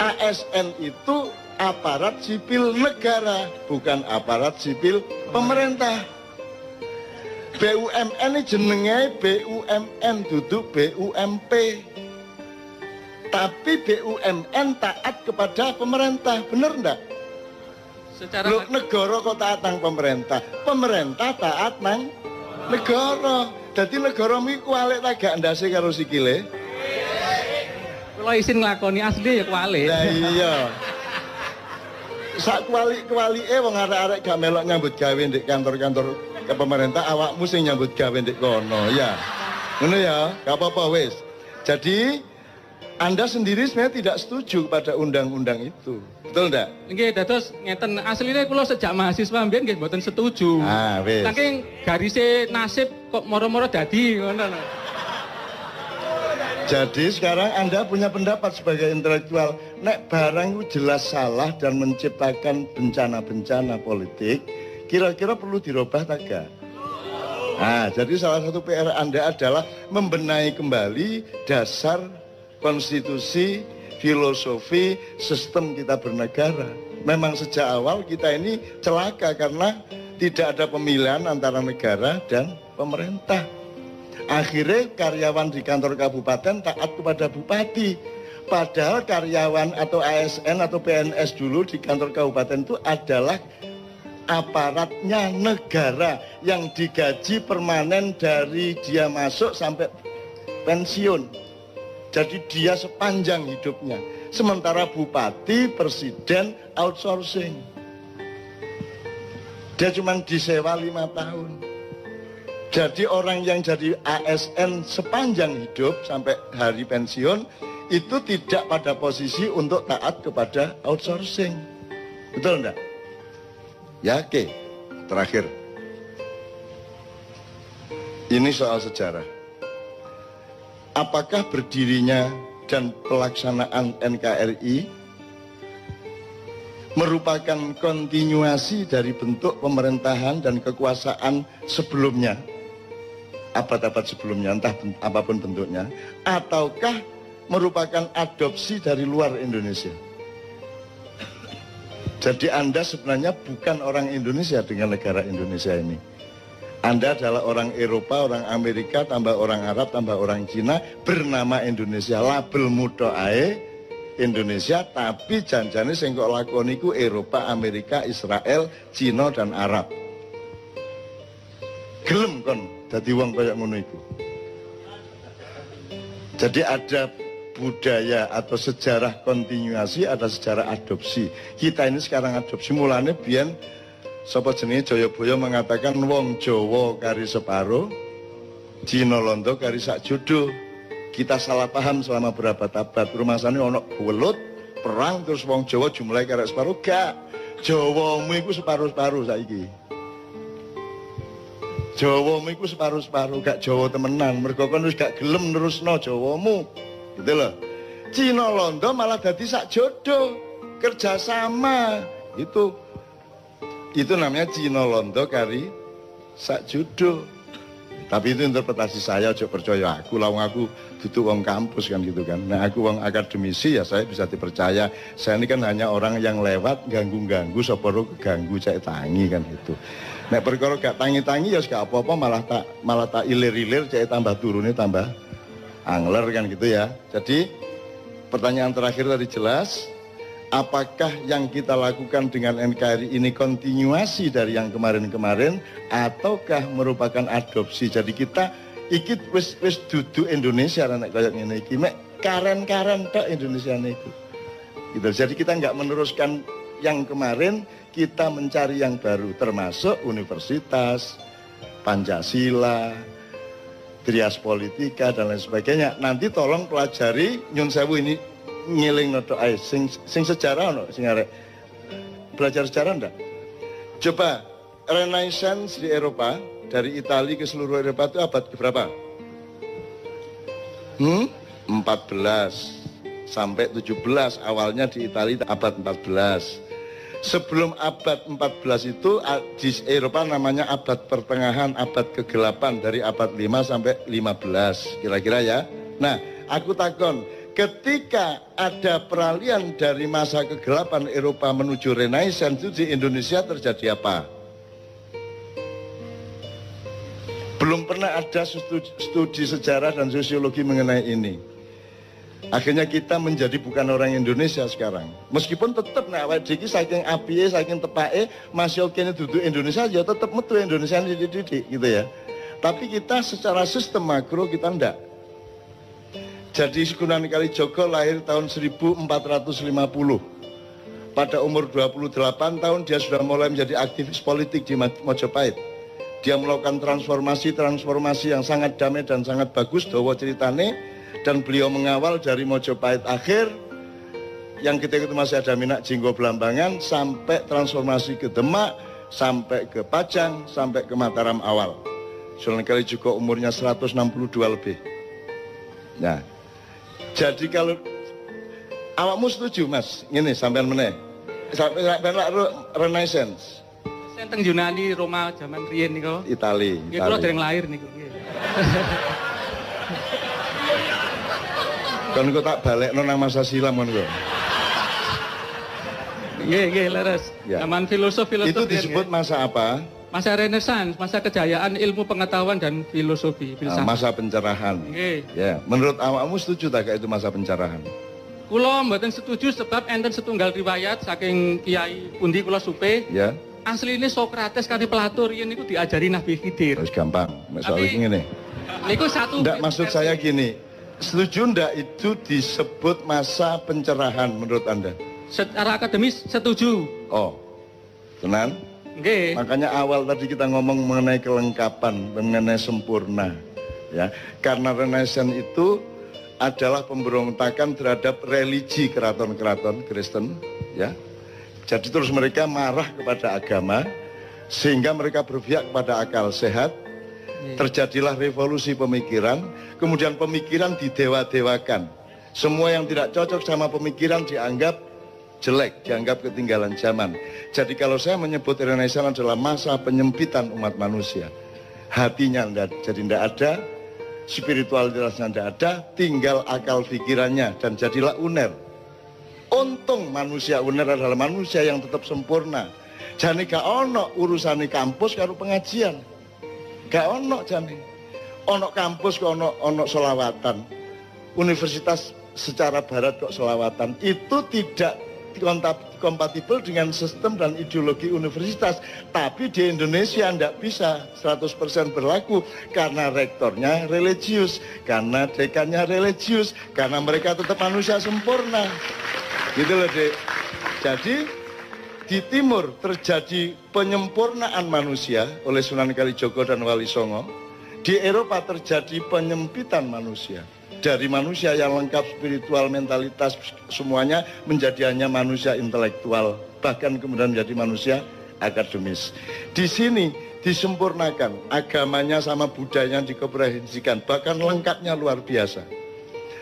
Speaker 1: ASN itu aparat sipil negara, bukan aparat sipil pemerintah. BUMN ini jenenge BUMN, duduk BUMP. Tapi BUMN taat kepada pemerintah, bener enggak? Secara negara kok taat nang pemerintah, pemerintah taat nang negara. Jadi negara mi kualik tak gak ndase karo sikile.
Speaker 4: Kalau isin nglakoni asli ya kualik.
Speaker 1: Lah iya. Sak kualik-kualike wong arek-arek gak melok nyambut gawe ndek kantor-kantor ke pemerintah, awakmu sing nyambut gawe ndek kono ya. Ngono ya, gak apa-apa wis. Jadi Anda sendiri sebenarnya tidak setuju pada undang-undang itu. Betul enggak?
Speaker 4: Nggih, dados ngeten asline kula sejak mahasiswa mbiyen nggih mboten setuju.
Speaker 1: Ah, wis.
Speaker 4: Saking garise nasib kok moro-moro dadi ngono.
Speaker 1: Jadi sekarang Anda punya pendapat sebagai intelektual, nek barang itu jelas salah dan menciptakan bencana-bencana politik, kira-kira perlu dirubah tak gak? Nah, jadi salah satu PR Anda adalah membenahi kembali dasar konstitusi, filosofi, sistem kita bernegara. Memang sejak awal kita ini celaka karena tidak ada pemilihan antara negara dan pemerintah. Akhirnya karyawan di kantor kabupaten taat kepada bupati. Padahal karyawan atau ASN atau PNS dulu di kantor kabupaten itu adalah aparatnya negara yang digaji permanen dari dia masuk sampai pensiun. Jadi dia sepanjang hidupnya. Sementara bupati, presiden, outsourcing. Dia cuma disewa 5 tahun. Jadi orang yang jadi ASN sepanjang hidup sampai hari pensiun itu tidak pada posisi untuk taat kepada outsourcing. Betul enggak? Ya, oke. Terakhir. Ini soal sejarah. Apakah berdirinya dan pelaksanaan NKRI merupakan kontinuasi dari bentuk pemerintahan dan kekuasaan sebelumnya, abad-abad sebelumnya, entah apapun bentuknya, ataukah merupakan adopsi dari luar Indonesia? Jadi Anda sebenarnya bukan orang Indonesia dengan negara Indonesia ini. Anda adalah orang Eropa, orang Amerika, tambah orang Arab, tambah orang Cina, bernama Indonesia, label muda ae Indonesia, tapi janjane sing kok lakoni ku Eropa, Amerika, Israel, Cina dan Arab. Gelem kon dadi wong kaya ngono iku. Jadi ada budaya atau sejarah kontinuasi, ada sejarah adopsi. Kita ini sekarang adopsi, mulane biyen sapa jenenge Jayabaya mengatakan wong Jawa kari separo, Cina Londo kari sak jodoh. Kita salah paham selama berapa abad. Rumasane ono welut perang terus wong Jawa jumlahe karek separo, gak. Jawamu iku separo-separo saiki. Jawamu iku separo-separo, gak Jawa temenan. Mergo kon wis gak gelem nerusno Jawamu. Gitu loh. Cina Londo malah dadi sak jodoh, kerjasama. Itu namanya Cina Londo kari sak jodoh. Tapi itu interpretasi saya, aja percaya aku, lawang aku duduk wong kampus kan gitu kan. Nah aku wong akademisi ya saya bisa dipercaya. Saya ini kan hanya orang yang lewat ganggu-ganggu, soporo keganggu cek tangi kan gitu. Nek perkara gak tangi-tangi ya gak apa-apa, malah tak ilir-ilir cek tambah turunnya tambah angler kan gitu ya. Jadi pertanyaan terakhir tadi jelas. Apakah yang kita lakukan dengan NKRI ini kontinuasi dari yang kemarin-kemarin ataukah merupakan adopsi? Jadi kita ikut wis duduk Indonesia nek kayak ngene iki mek karen-karen tok Indonesia niku. Gitu. Jadi kita nggak meneruskan yang kemarin, kita mencari yang baru termasuk universitas, Pancasila, trias politika dan lain sebagainya. Nanti tolong pelajari nyun sewu ini ngiling noto ae sing sejarah ono sing arek belajar sejarah ndak? Coba Renaissance di Eropa dari Italia ke seluruh Eropa itu abad berapa? 14 sampai 17, awalnya di Italia abad 14. Sebelum abad 14 itu di Eropa namanya abad pertengahan, abad kegelapan, dari abad 5 sampai 15 kira-kira ya. Nah, aku takon, ketika ada peralihan dari masa kegelapan Eropa menuju Renaissance itu di Indonesia terjadi apa? Belum pernah ada studi sejarah dan sosiologi mengenai ini. Akhirnya kita menjadi bukan orang Indonesia sekarang. Meskipun tetap nek awake dhewe saking apiye, saking tepake, masih kene duduk Indonesia ya tetap metu Indonesia dididik gitu ya. Tapi kita secara sistem makro kita ndak. Jadi Sunan Kalijaga lahir tahun 1450. Pada umur 28 tahun dia sudah mulai menjadi aktivis politik di Mojopahit. Dia melakukan transformasi yang sangat damai dan sangat bagus, dawa ceritane. Dan beliau mengawal dari Mojopahit akhir, yang ketika itu masih ada Minak Jinggo Belambangan, sampai transformasi ke Demak, sampai ke Pajang, sampai ke Mataram awal. Sunan Kalijaga umurnya 162 lebih. Nah, jadi kalau awakmu setuju Mas, ini sampean meneh, sampai Renaissance.
Speaker 4: Saya teng Yunani, Roma zaman riyen niku.
Speaker 1: Itali.
Speaker 4: Nggih kula dereng lahir niku.
Speaker 1: Kan kok tak balekno nang masa silam kan kok.
Speaker 4: Nggih, leres.
Speaker 1: Ya.
Speaker 4: Zaman filosofi
Speaker 1: Itu disebut masa apa?
Speaker 4: Masa Renaissance, masa kejayaan ilmu pengetahuan dan filosofi, filsafat.
Speaker 1: Masa pencerahan.
Speaker 4: Nggih.
Speaker 1: Ya, menurut awakmu setuju tak itu masa pencerahan?
Speaker 4: Kula mboten setuju sebab enten setunggal riwayat saking Kiai pundi kula supe.
Speaker 1: Ya.
Speaker 4: Asline Sokrates kali Plato riyen niku diajari Nabi Khidir.
Speaker 1: Terus gampang. Soal iki ngene.
Speaker 4: Niku satu.
Speaker 1: Ndak, maksud saya gini. Setuju ndak itu disebut masa pencerahan menurut Anda?
Speaker 4: Secara akademis setuju.
Speaker 1: Oh. Tenan?
Speaker 4: Nggih.
Speaker 1: Makanya awal tadi kita ngomong mengenai kelengkapan, mengenai sempurna. Ya. Karena Renaissance itu adalah pemberontakan terhadap religi keraton-keraton Kristen, ya. Jadi terus mereka marah kepada agama sehingga mereka berpihak kepada akal sehat. Terjadilah revolusi pemikiran, kemudian pemikiran didewa-dewakan. Semua yang tidak cocok sama pemikiran dianggap jelek, dianggap ketinggalan zaman. Jadi kalau saya menyebut Renaissance adalah masa penyempitan umat manusia. Hatinya jadi tidak ada, spiritualitasnya tidak ada, tinggal akal pikirannya dan jadilah uner. Untung manusia uner adalah manusia yang tetap sempurna. Jadi gak ono urusane kampus karo pengajian. Gak ono jane. Ono kampus kok ono selawatan. Universitas secara barat kok selawatan. Itu tidak kompatibel dengan sistem dan ideologi universitas. Tapi di Indonesia tidak bisa 100% berlaku karena rektornya religius, karena dekannya religius, karena mereka tetap manusia sempurna. Gitu loh, Dek. Jadi di timur terjadi penyempurnaan manusia oleh Sunan Kalijaga dan Wali Songo. Di Eropa terjadi penyempitan manusia. Dari manusia yang lengkap spiritual, mentalitas, semuanya menjadi hanya manusia intelektual. Bahkan kemudian menjadi manusia akademis. Di sini disempurnakan. Agamanya sama budayanya dikomprensikan. Bahkan lengkapnya luar biasa.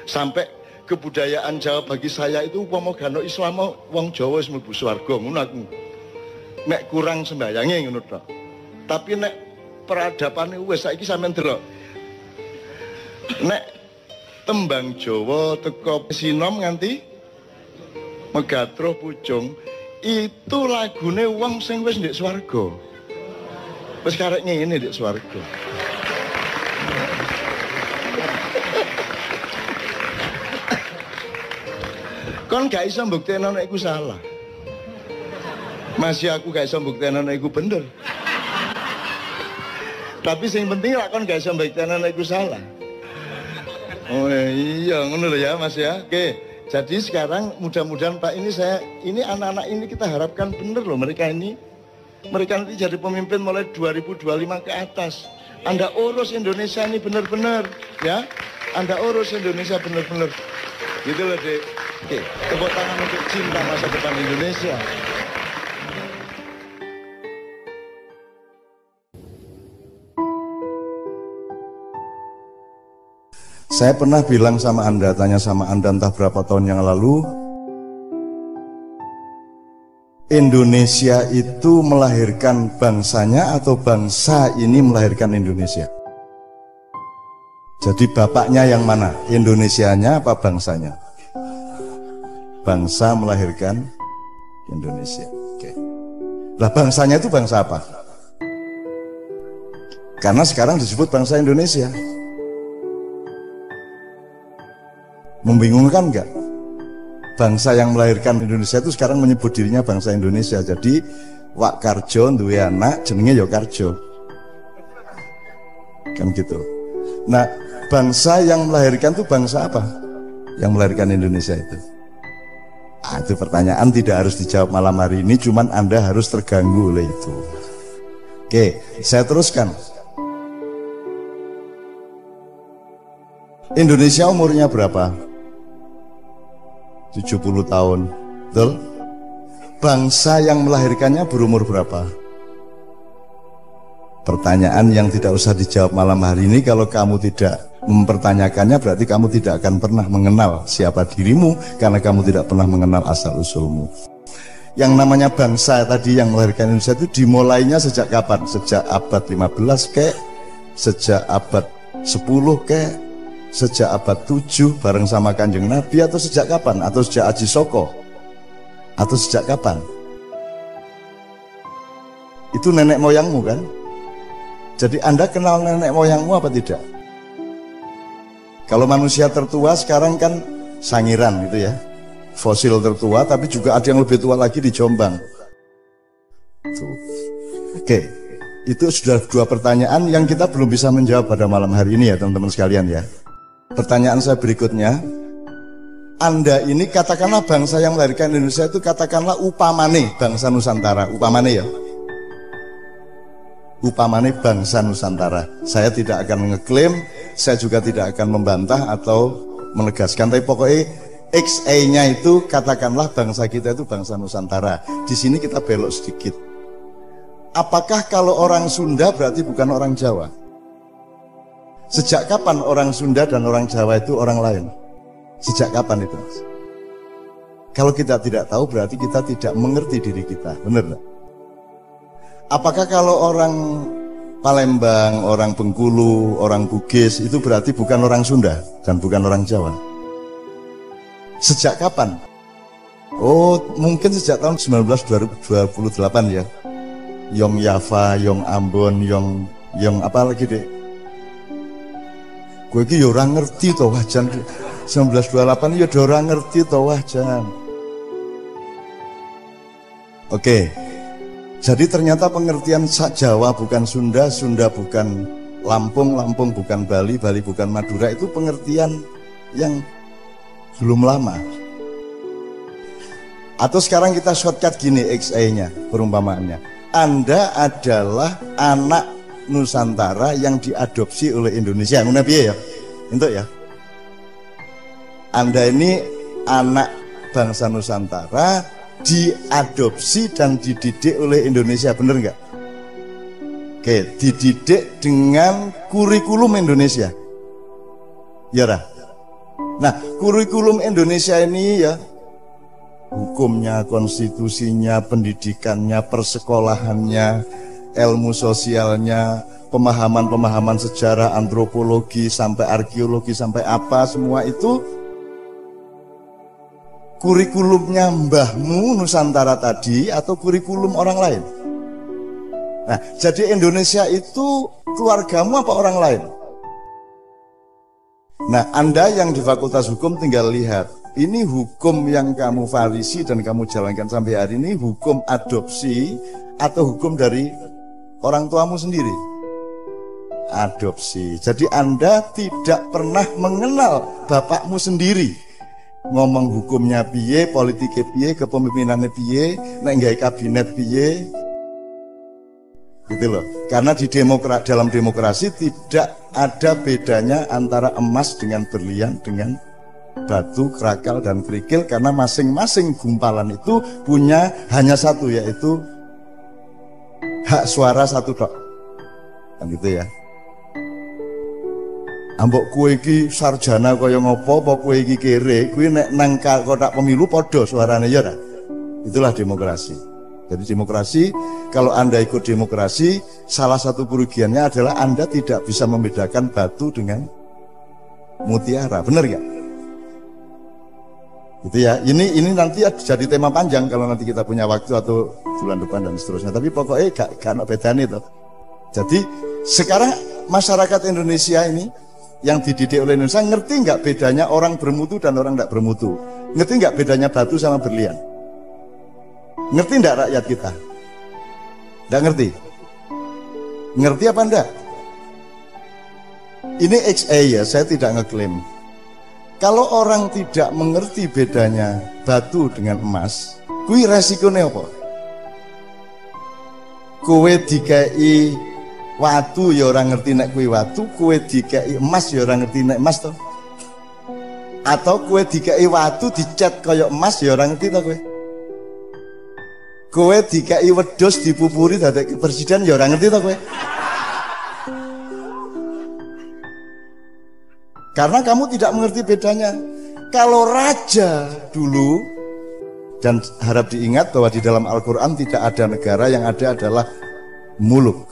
Speaker 1: Sampai kebudayaan Jawa bagi saya itu upama gano Islam wong Jawa wis mlebu swarga ngono aku. Nek kurang sembayange ngono tok. Tapi nek peradapane wis saiki sampean delok. Nek tembang Jawa teko sinom nganti Megatruh Pucung itu lagune wong sing wis ndek swarga. Wis karek ngene ndek swarga. Kon gak iso mbuktekno nek iku salah. Masih aku gak iso mbuktekno nek iku bener. Tapi sing penting lak kon gak iso mbuktekno nek iku salah. Oh iya, ngono lho ya Mas ya. Oke. Jadi sekarang mudah-mudahan Pak ini anak-anak ini kita harapkan bener loh mereka ini. Mereka nanti jadi pemimpin mulai 2025 ke atas. Anda urus Indonesia ini bener-bener ya. Anda urus Indonesia bener-bener. Gitu loh, Dek. Oke, tepuk tangan untuk cinta masa depan Indonesia. Saya pernah bilang sama Anda, tanya sama Anda entah berapa tahun yang lalu, Indonesia itu melahirkan bangsanya atau bangsa ini melahirkan Indonesia? Jadi bapaknya yang mana? Indonesianya apa bangsanya? Bangsa melahirkan Indonesia. Oke. Lah bangsanya itu bangsa apa? Karena sekarang disebut bangsa Indonesia. Membingungkan enggak? Bangsa yang melahirkan Indonesia itu sekarang menyebut dirinya bangsa Indonesia. Jadi Wak Karjo duwe anak jenenge ya Karjo. Kan gitu. Nah, bangsa yang melahirkan itu bangsa apa? Yang melahirkan Indonesia itu. Itu pertanyaan tidak harus dijawab malam hari ini, cuman Anda harus terganggu oleh itu. Oke, saya teruskan. Indonesia umurnya berapa? 70 tahun, betul? Bangsa yang melahirkannya berumur berapa? Pertanyaan yang tidak usah dijawab malam hari ini. Kalau kamu tidak mempertanyakannya, berarti kamu tidak akan pernah mengenal siapa dirimu, karena kamu tidak pernah mengenal asal-usulmu. Yang namanya bangsa tadi yang melahirkan Indonesia itu dimulainya sejak kapan? Sejak abad 15 kek? Sejak abad 10 kek? Sejak abad 7 bareng sama Kanjeng Nabi, atau sejak kapan? Atau sejak Aji Soko? Atau sejak kapan? Itu nenek moyangmu kan? Jadi Anda kenal nenek moyangmu apa tidak? Kalau manusia tertua sekarang kan Sangiran gitu ya, fosil tertua, tapi juga ada yang lebih tua lagi di Jombang. Tuh. Oke, itu sudah 2 pertanyaan yang kita belum bisa menjawab pada malam hari ini ya teman-teman sekalian ya. Pertanyaan saya berikutnya, Anda ini katakanlah bangsa yang melahirkan Indonesia itu katakanlah upamane bangsa Nusantara, upamane ya, upamane bangsa Nusantara. Saya tidak akan ngeklaim, saya juga tidak akan membantah atau menegaskan, tapi pokoknya XA-nya itu katakanlah bangsa kita itu bangsa Nusantara. Di sini kita belok sedikit. Apakah kalau orang Sunda berarti bukan orang Jawa? Sejak kapan orang Sunda dan orang Jawa itu orang lain? Sejak kapan itu? Kalau kita tidak tahu berarti kita tidak mengerti diri kita, benar nggak? Apakah kalau orang Palembang, orang Bengkulu, orang Bugis itu berarti bukan orang Sunda dan bukan orang Jawa? Sejak kapan? Oh, mungkin sejak tahun 1928 ya. Yong Yava, Yong Ambon, Yong apa lagi deh? Gue ki ora ngerti toh wajan 1928 ya ora ngerti toh wajan. Oke. Jadi ternyata pengertian Jawa bukan Sunda, Sunda bukan Lampung, Lampung bukan Bali, Bali bukan Madura, itu pengertian yang belum lama. Atau sekarang kita shortcut gini XA-nya, perumpamaannya. Anda adalah anak Nusantara yang diadopsi oleh Indonesia. Ngono piye ya? Entuk ya. Anda ini anak bangsa Nusantara diadopsi dan dididik oleh Indonesia, bener nggak? Oke, dididik dengan kurikulum Indonesia. Ya dah. Nah, kurikulum Indonesia ini ya, hukumnya, konstitusinya, pendidikannya, persekolahannya, ilmu sosialnya, pemahaman-pemahaman sejarah, antropologi, sampai arkeologi, sampai apa, semua itu kurikulumnya mbahmu Nusantara tadi atau kurikulum orang lain. Nah, jadi Indonesia itu keluargamu apa orang lain? Nah, Anda yang di Fakultas Hukum tinggal lihat, ini hukum yang kamu farisi dan kamu jalankan sampai hari ini hukum adopsi atau hukum dari orang tuamu sendiri? Adopsi. Jadi Anda tidak pernah mengenal bapakmu sendiri. Ngomong hukumnya piye, politiknya piye, kepemimpinannya piye, nek nggawe kabinet piye. Gitu loh. Karena di dalam demokrasi tidak ada bedanya antara emas dengan berlian, dengan batu, kerakal, dan kerikil, karena masing-masing gumpalan itu punya hanya satu, yaitu hak suara satu tok. Kan gitu ya. Ambok kowe iki sarjana kaya ngopo, apa kowe iki kere, kuwi nek nang kotak pemilu padha suarane ya ora. Itulah demokrasi. Jadi demokrasi, kalau Anda ikut demokrasi, salah satu kerugiannya adalah Anda tidak bisa membedakan batu dengan mutiara, benar nggak? Gitu ya. Ini nanti jadi tema panjang kalau nanti kita punya waktu atau bulan depan dan seterusnya. Tapi pokoknya gak ada bedanya itu. Jadi sekarang masyarakat Indonesia ini yang dididik oleh Indonesia ngerti nggak bedanya orang bermutu dan orang tidak bermutu? Ngerti nggak bedanya batu sama berlian? Ngerti nggak rakyat kita? Nggak ngerti? Ngerti apa enggak? Ini XA ya, saya tidak ngeklaim. Kalau orang tidak mengerti bedanya batu dengan emas, kui resikonya apa? Kowe dikai watu ya orang ngerti nek kui watu, kowe dikai emas ya orang ngerti nek emas toh. Atau kowe dikai watu dicat kaya emas ya orang ngerti toh kowe. Kowe dikai wedhus dipupuri dadi presiden ya orang ngerti toh kowe. Karena kamu tidak mengerti bedanya. Kalau raja dulu, dan harap diingat bahwa di dalam Al-Quran tidak ada negara, yang ada adalah muluk,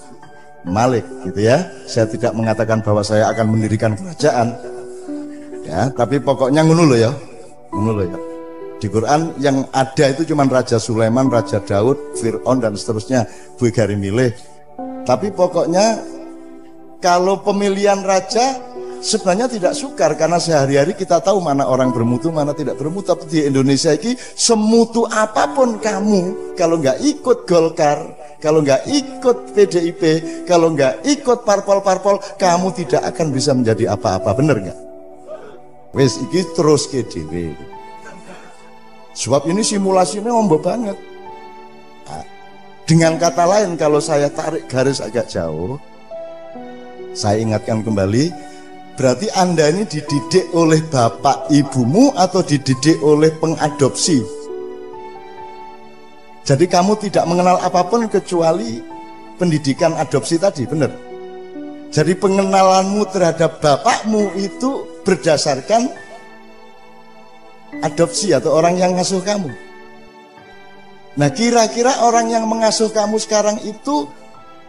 Speaker 1: malik gitu ya. Saya tidak mengatakan bahwa saya akan mendirikan kerajaan ya, tapi pokoknya ngono lho ya. Ngono lho ya. Di Quran yang ada itu cuma Raja Sulaiman, Raja Daud, Fir'aun dan seterusnya, Buigari milih. Tapi pokoknya kalau pemilihan raja sebenarnya tidak sukar, karena sehari-hari kita tahu mana orang bermutu, mana tidak bermutu. Tapi di Indonesia ini semutu apapun kamu, kalau nggak ikut Golkar, kalau nggak ikut PDIP, kalau nggak ikut parpol-parpol, kamu tidak akan bisa menjadi apa-apa, bener nggak? Wes iki terus ke dhewe. Sebab ini simulasinya ombo banget. Nah, dengan kata lain, kalau saya tarik garis agak jauh, saya ingatkan kembali, berarti Anda ini dididik oleh bapak ibumu atau dididik oleh pengadopsi. Jadi kamu tidak mengenal apapun kecuali pendidikan adopsi tadi, benar? Jadi pengenalanmu terhadap bapakmu itu berdasarkan adopsi atau orang yang ngasuh kamu. Nah, kira-kira orang yang mengasuh kamu sekarang itu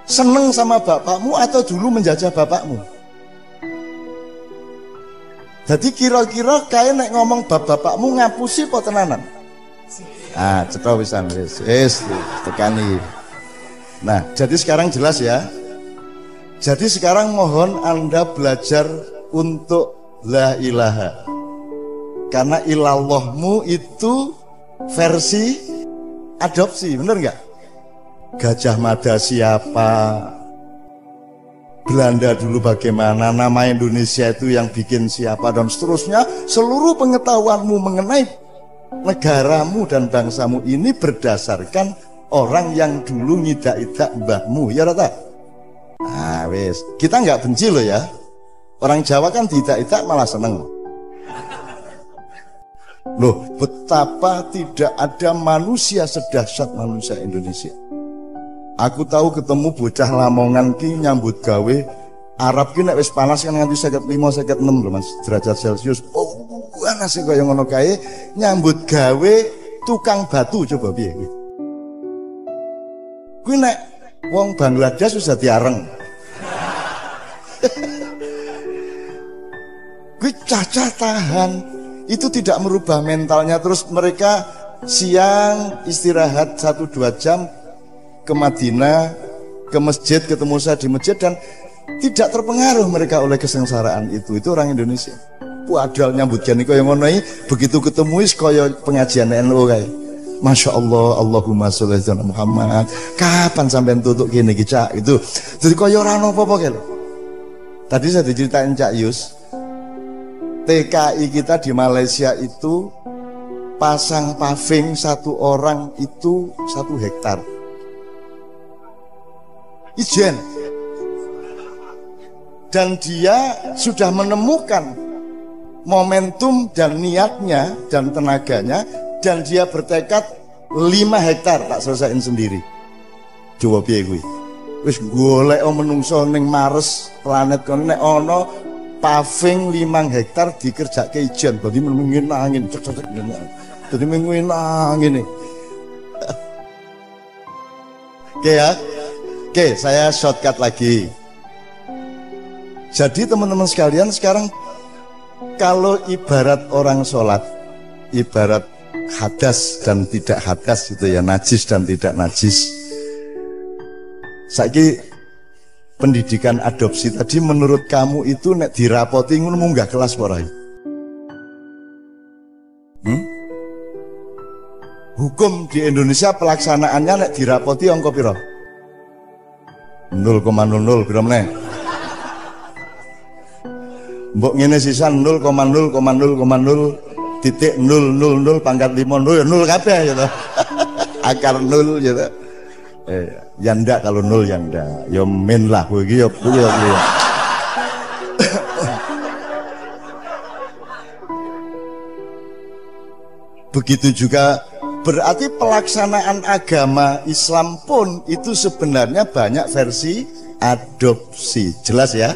Speaker 1: seneng sama bapakmu atau dulu menjajah bapakmu? Jadi kira-kira kayak nek ngomong bapakmu ngapusi apa tenanan? Ah, cetha wisan wis tekani. Nah, jadi sekarang jelas ya. Jadi sekarang mohon Anda belajar untuk la ilaha. Karena ilallahmu itu versi adopsi, bener nggak? Gajah Mada siapa? Belanda dulu bagaimana, nama Indonesia itu yang bikin siapa, dan seterusnya. Seluruh pengetahuanmu mengenai negaramu dan bangsamu ini berdasarkan orang yang dulu ngidak-idak mbahmu, ya rata. Nah wes, kita nggak benci loh ya. Orang Jawa kan tidak-tidak malah seneng. Loh, betapa tidak ada manusia sedahsyat manusia Indonesia. Aku tahu ketemu bocah Lamongan ki nyambut gawe Arab ki nek wis panas kan nganti 55 56 lho Mas derajat Celcius. Oh, panas kaya ngono kae nyambut gawe tukang batu, coba piye kuwi. Kuwi nek wong Bangladesh wis dadi areng. Kuwi cacah tahan. Itu tidak merubah mentalnya, terus mereka siang istirahat 1-2 jam ke Madinah, ke masjid, ketemu saya di masjid, dan tidak terpengaruh mereka oleh kesengsaraan itu. Itu orang Indonesia. Padahal nyambut gani kaya ngono iki, begitu ketemu wis kaya pengajian NU kae. Masya Allah, Allahumma sholli ala Muhammad. Kapan sampean tutuk kene iki, Cak? Itu. Jadi kaya ora apa-apa kae lho. Tadi saya diceritain Cak Yus, TKI kita di Malaysia itu pasang paving satu orang itu 1 hektar. Ijen. Dan dia sudah menemukan momentum dan niatnya dan tenaganya, dan dia bertekad 5 hektar tak selesaiin sendiri. Coba piye kuwi? Wis golek menungso ning Mars planet kono nek ana paving 5 hektar dikerjake ijen, berarti mengin angin, cek-cek ngene. Dadi mengin angin. Oke ya. Oke, saya shortcut lagi. Jadi teman-teman sekalian, sekarang kalau ibarat orang sholat, ibarat hadas dan tidak hadas gitu ya, najis dan tidak najis. Saiki pendidikan adopsi tadi menurut kamu itu nek dirapoti ngono munggah kelas ora? Hukum di Indonesia pelaksanaannya nek dirapoti angka piro? 0,00 piro meneh? Mbok ngene sisan 0,0,0,0 titik 000 pangkat 5 ya 0 kabeh ya toh. Akar 0 ya toh. Ya ndak kalau 0 ya ndak. Ya min lah kowe iki ya kuwi ya. Begitu juga berarti pelaksanaan agama Islam pun itu sebenarnya banyak versi adopsi. Jelas ya?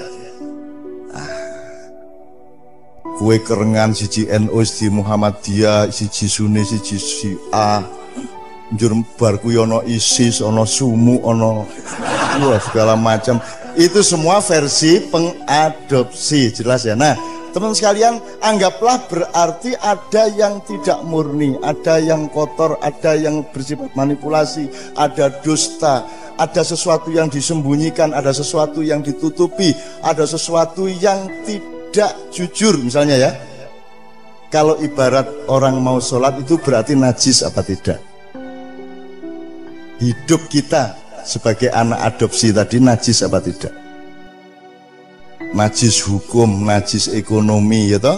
Speaker 1: Kue kerengan siji NU, siji Muhammadiyah, siji Sunni, siji Syiah. Njur barku ono ISIS, ono Sumu, ono segala macam. Itu semua versi pengadopsi, jelas ya. Nah, teman sekalian, anggaplah berarti ada yang tidak murni, ada yang kotor, ada yang bersifat manipulasi, ada dusta, ada sesuatu yang disembunyikan, ada sesuatu yang ditutupi, ada sesuatu yang tidak jujur misalnya ya. Kalau ibarat orang mau sholat itu berarti najis apa tidak? Hidup kita sebagai anak adopsi tadi najis apa tidak? Najis hukum, najis ekonomi ya toh?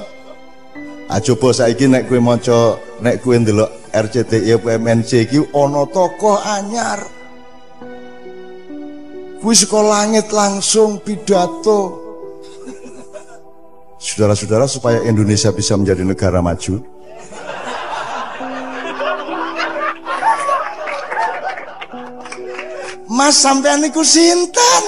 Speaker 1: Coba saiki nek kowe maca, nek kowe ndelok RCTI PMNC iki ana tokoh anyar. Kuwi saka langit langsung pidato. Saudara-saudara, supaya Indonesia bisa menjadi negara maju, Mas sampean niku sinten?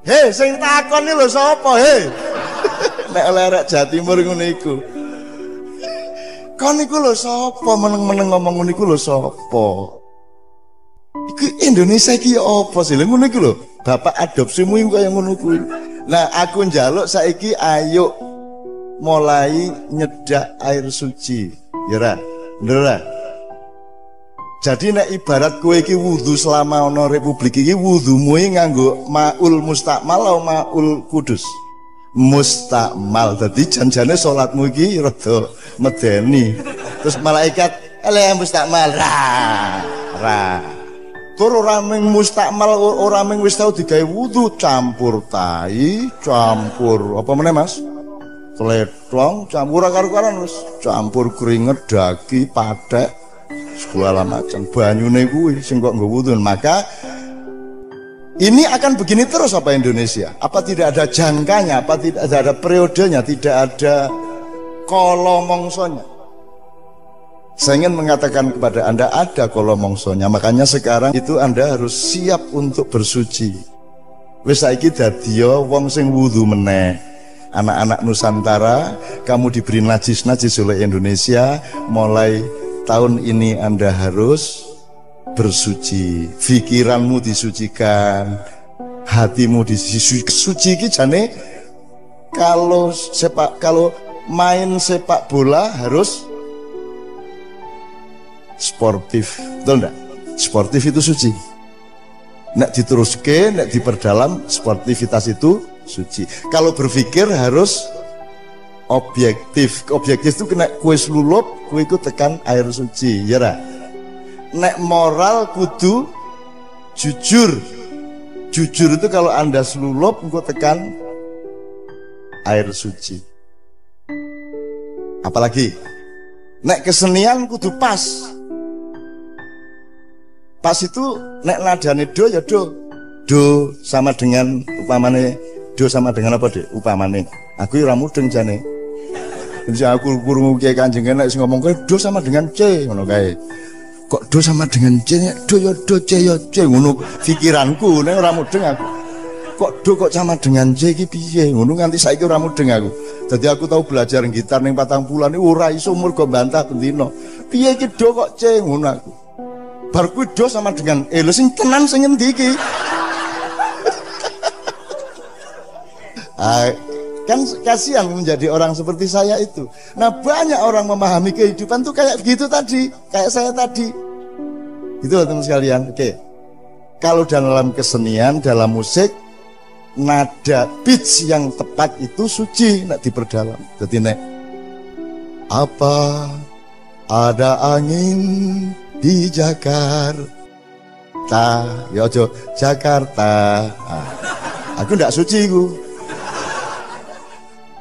Speaker 1: Hei, sing takon iki lho sapa, he? Nek lerek Jawa Timur ngono iku. Kon niku lho sapa meneng-meneng ngomong ngono iku lho sapa? Iku Indonesia iki apa sih? Lha ngono iku lho, bapak adopsimu iku kaya ngono kuwi. Nah, aku njaluk saiki ayo mulai nyedak air suci. Ya ra? Bener ra? Jadi nek ibarat kowe iki wudu selama ana republik iki, wudumu iki nganggo maul mustakmal atau maul kudus? Mustakmal. Dadi janjane salatmu iki rada medeni. Terus malaikat ele mustakmal ra. Tur ora mung mustakmal, ora mung wis tau digawe wudu, campur tai, campur apa meneh Mas? Tletong, campur karo-karan wis campur keringet, daki, pathek, segala macam banyune kuwi sing kok nggo wudu. Maka ini akan begini terus apa Indonesia? Apa tidak ada jangkanya? Apa tidak ada periodenya? Tidak ada kolomongsonya? Saya ingin mengatakan kepada Anda ada kolomongsonya. Makanya sekarang itu Anda harus siap untuk bersuci. Wis saiki dadiya wong sing wudu meneh. Anak-anak Nusantara, kamu diberi najis-najis oleh Indonesia. Mulai tahun ini Anda harus bersuci. Pikiranmu disucikan, hatimu disucikan. Suci iki jane kalau main sepak bola harus sportif, betul enggak? Sportif itu suci. Nek diteruske, nek diperdalam, sportivitas itu suci. Kalau berpikir harus objektif. Objektif itu kena kue selulup, kue itu tekan air suci, ya ra? Nek moral kudu jujur. Jujur itu kalau Anda selulup, kue tekan air suci. Apalagi nek kesenian kudu pas. Pas itu nek nadane do ya do. Do sama dengan upamane, do sama dengan apa dek? Upamane aku ora mudeng jane. Jadi aku kurungu kiai Kanjeng nek sing ngomong do sama dengan C ngono kae. Kok do sama dengan C? Do ya do, C ya C ngono pikiranku nek ora mudeng aku. Kok do kok sama dengan C iki piye? Ngono nganti saiki ora mudeng aku. Jadi aku tahu belajar gitar ning 40-an iki ora iso umur go bantah bendino. Piye iki do kok C ngono aku. Bar kuwi do sama dengan lho sing tenan sing endi iki? Kan kasihan menjadi orang seperti saya itu. Nah banyak orang memahami kehidupan tuh kayak begitu tadi, kayak saya tadi. Gitu loh teman sekalian. Oke. Kalau dalam kesenian, dalam musik, nada pitch yang tepat itu suci, nak diperdalam. Jadi nek apa ada angin di Jakarta, ya ojo Jakarta. Aku ndak suci ku.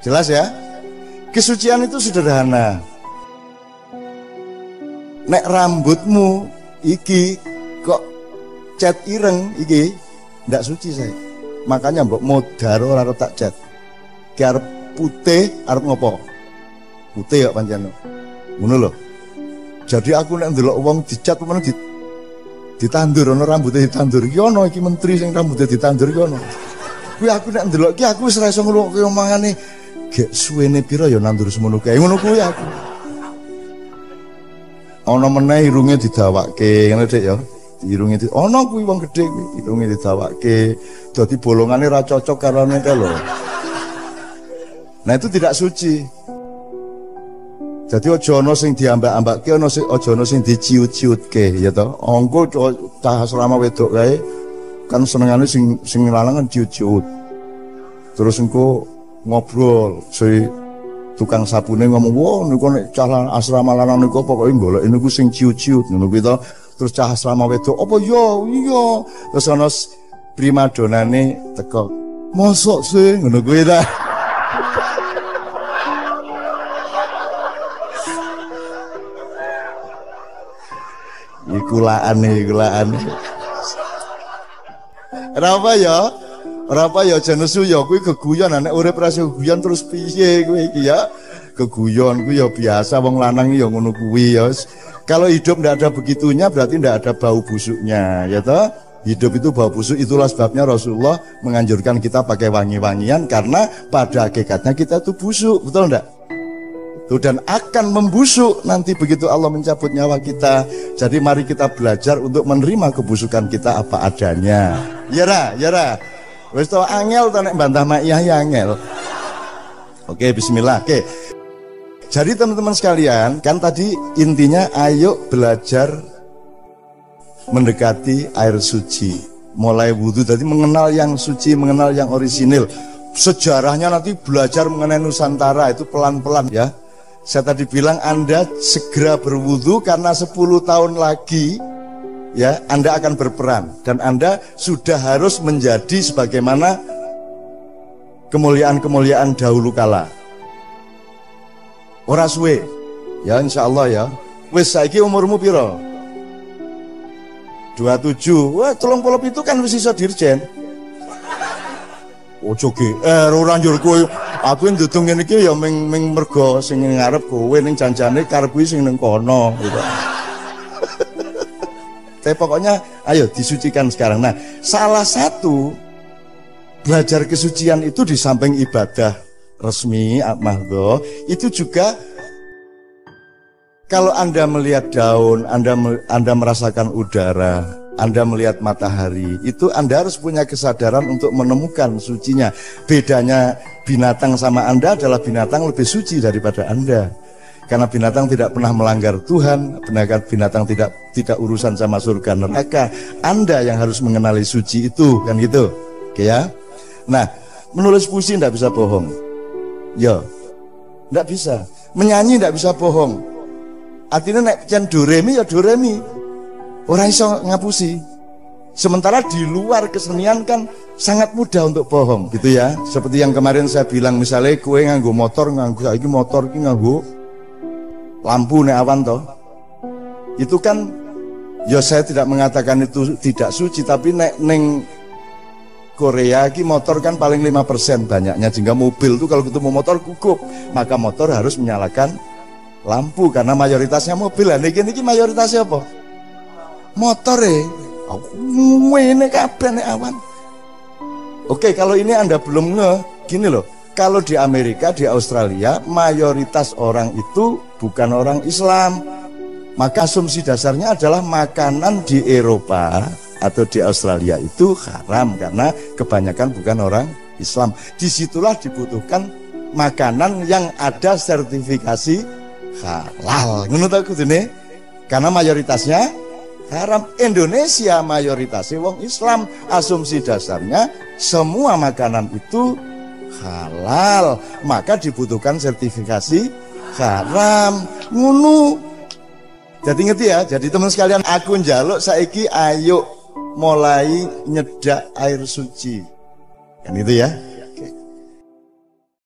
Speaker 1: Jelas ya? Kesucian itu sederhana. Nek rambutmu iki kok cat ireng iki ndak suci saya. Makanya mbok modar ora tak cat. Ki arep putih, arep ngopo? Putih ya pancen. Ngono lho. Jadi aku nek ndelok wong dicat men ditandur ana rambutnya ditandur. Iki ana iki menteri sing rambutnya ditandur iki ana. Kuwi aku nek ndelok ki aku wis ora iso ngrungokne omongane gek suwene pira ya nandur semono kae. Ngono kuwi aku. Ana meneh irunge didawakke ngene Dik ya. Irunge ana kuwi wong gedhe kuwi irunge didawakke dadi bolongane ra cocok karo nek lho. Nah itu tidak suci. Jadi aja ana sing diambak-ambakke, aja ana sing diciut-ciutke ya to. Angko cah asrama wedok kae kan senengane sing lanang kan ciut-ciut. Terus engko ngobrol si tukang sabune ngomong, "Wah, niku nek cah asrama lanang niku pokoke golek niku sing ciut-ciut." Ngono kuwi to. Terus cah asrama wedok, "Apa yo? Iya." Terus ana primadonane teko. "Mosok sih?" Ngono kuwi ta. Ikulaan. Apa ya jenesu ya kuwi geguyon nek urip ra geguyon terus piye kuwi iki ya. Geguyon kuwi ya biasa wong lanang ya ngono kuwi ya. Kalau hidup ndak ada begitunya berarti ndak ada bau busuknya ya toh. Hidup itu bau busuk, itulah sebabnya Rasulullah menganjurkan kita pakai wangi-wangian karena pada hakikatnya kita itu busuk, betul ndak? Tuh, dan akan membusuk nanti begitu Allah mencabut nyawa kita. Jadi mari kita belajar untuk menerima kebusukan kita apa adanya. Ya ra. Wis to angel to nek bantah maiyah ya angel. Oke, bismillah. Oke. Jadi teman-teman sekalian, kan tadi intinya ayo belajar mendekati air suci. Mulai wudhu tadi mengenal yang suci, mengenal yang orisinil. Sejarahnya nanti belajar mengenai Nusantara itu pelan-pelan ya. Saya tadi bilang Anda segera berwudu karena 10 tahun lagi ya Anda akan berperan dan Anda sudah harus menjadi sebagaimana kemuliaan-kemuliaan dahulu kala. Ora suwe ya insyaallah ya. Wis saiki umurmu piro? 27. Wah, 37 kan wis iso dirjen. Ojo GR ora njur kowe. Aku ndudung ngene iki ya ming mergo sing ngarep kowe ning janjane karep kuwi sing ning kono gitu. Tapi pokoknya ayo disucikan sekarang. Nah, salah satu belajar kesucian itu di samping ibadah resmi mahdhah itu juga kalau Anda melihat daun, Anda merasakan udara, Anda melihat matahari, itu Anda harus punya kesadaran untuk menemukan sucinya. Bedanya binatang sama Anda adalah binatang lebih suci daripada Anda. Karena binatang tidak pernah melanggar Tuhan, binatang tidak urusan sama surga neraka. Anda yang harus mengenali suci itu, kan gitu. Oke ya. Nah, menulis puisi tidak bisa bohong. Ya, tidak bisa. Menyanyi tidak bisa bohong. Artinya nek cen do re mi ya do re mi. Orang iso ngapusi. Sementara di luar kesenian kan sangat mudah untuk bohong gitu ya. Seperti yang kemarin saya bilang, misalnya kue nganggo motor, saiki motor ki nganggo lampu nek awan toh. Itu kan ya saya tidak mengatakan itu tidak suci, tapi nek neng Korea ki motor kan paling 5% banyaknya, sehingga mobil tuh kalau ketemu motor gugup, maka motor harus menyalakan lampu karena mayoritasnya mobil. Lah niki mayoritasnya apa? Motor ini kabeh nek awan. Oke, kalau ini Anda belum gini loh. Kalau di Amerika, di Australia, mayoritas orang itu bukan orang Islam. Maka asumsi dasarnya adalah makanan di Eropa atau di Australia itu haram karena kebanyakan bukan orang Islam. Disitulah dibutuhkan makanan yang ada sertifikasi halal. Menurut aku ini, karena mayoritasnya haram. Indonesia mayoritasnya wong Islam. Asumsi dasarnya semua makanan itu halal, maka dibutuhkan sertifikasi haram. Ngunu. Jadi ngerti ya. Jadi teman sekalian, aku njaluk saiki ayo mulai nyedak air suci. Kan itu ya.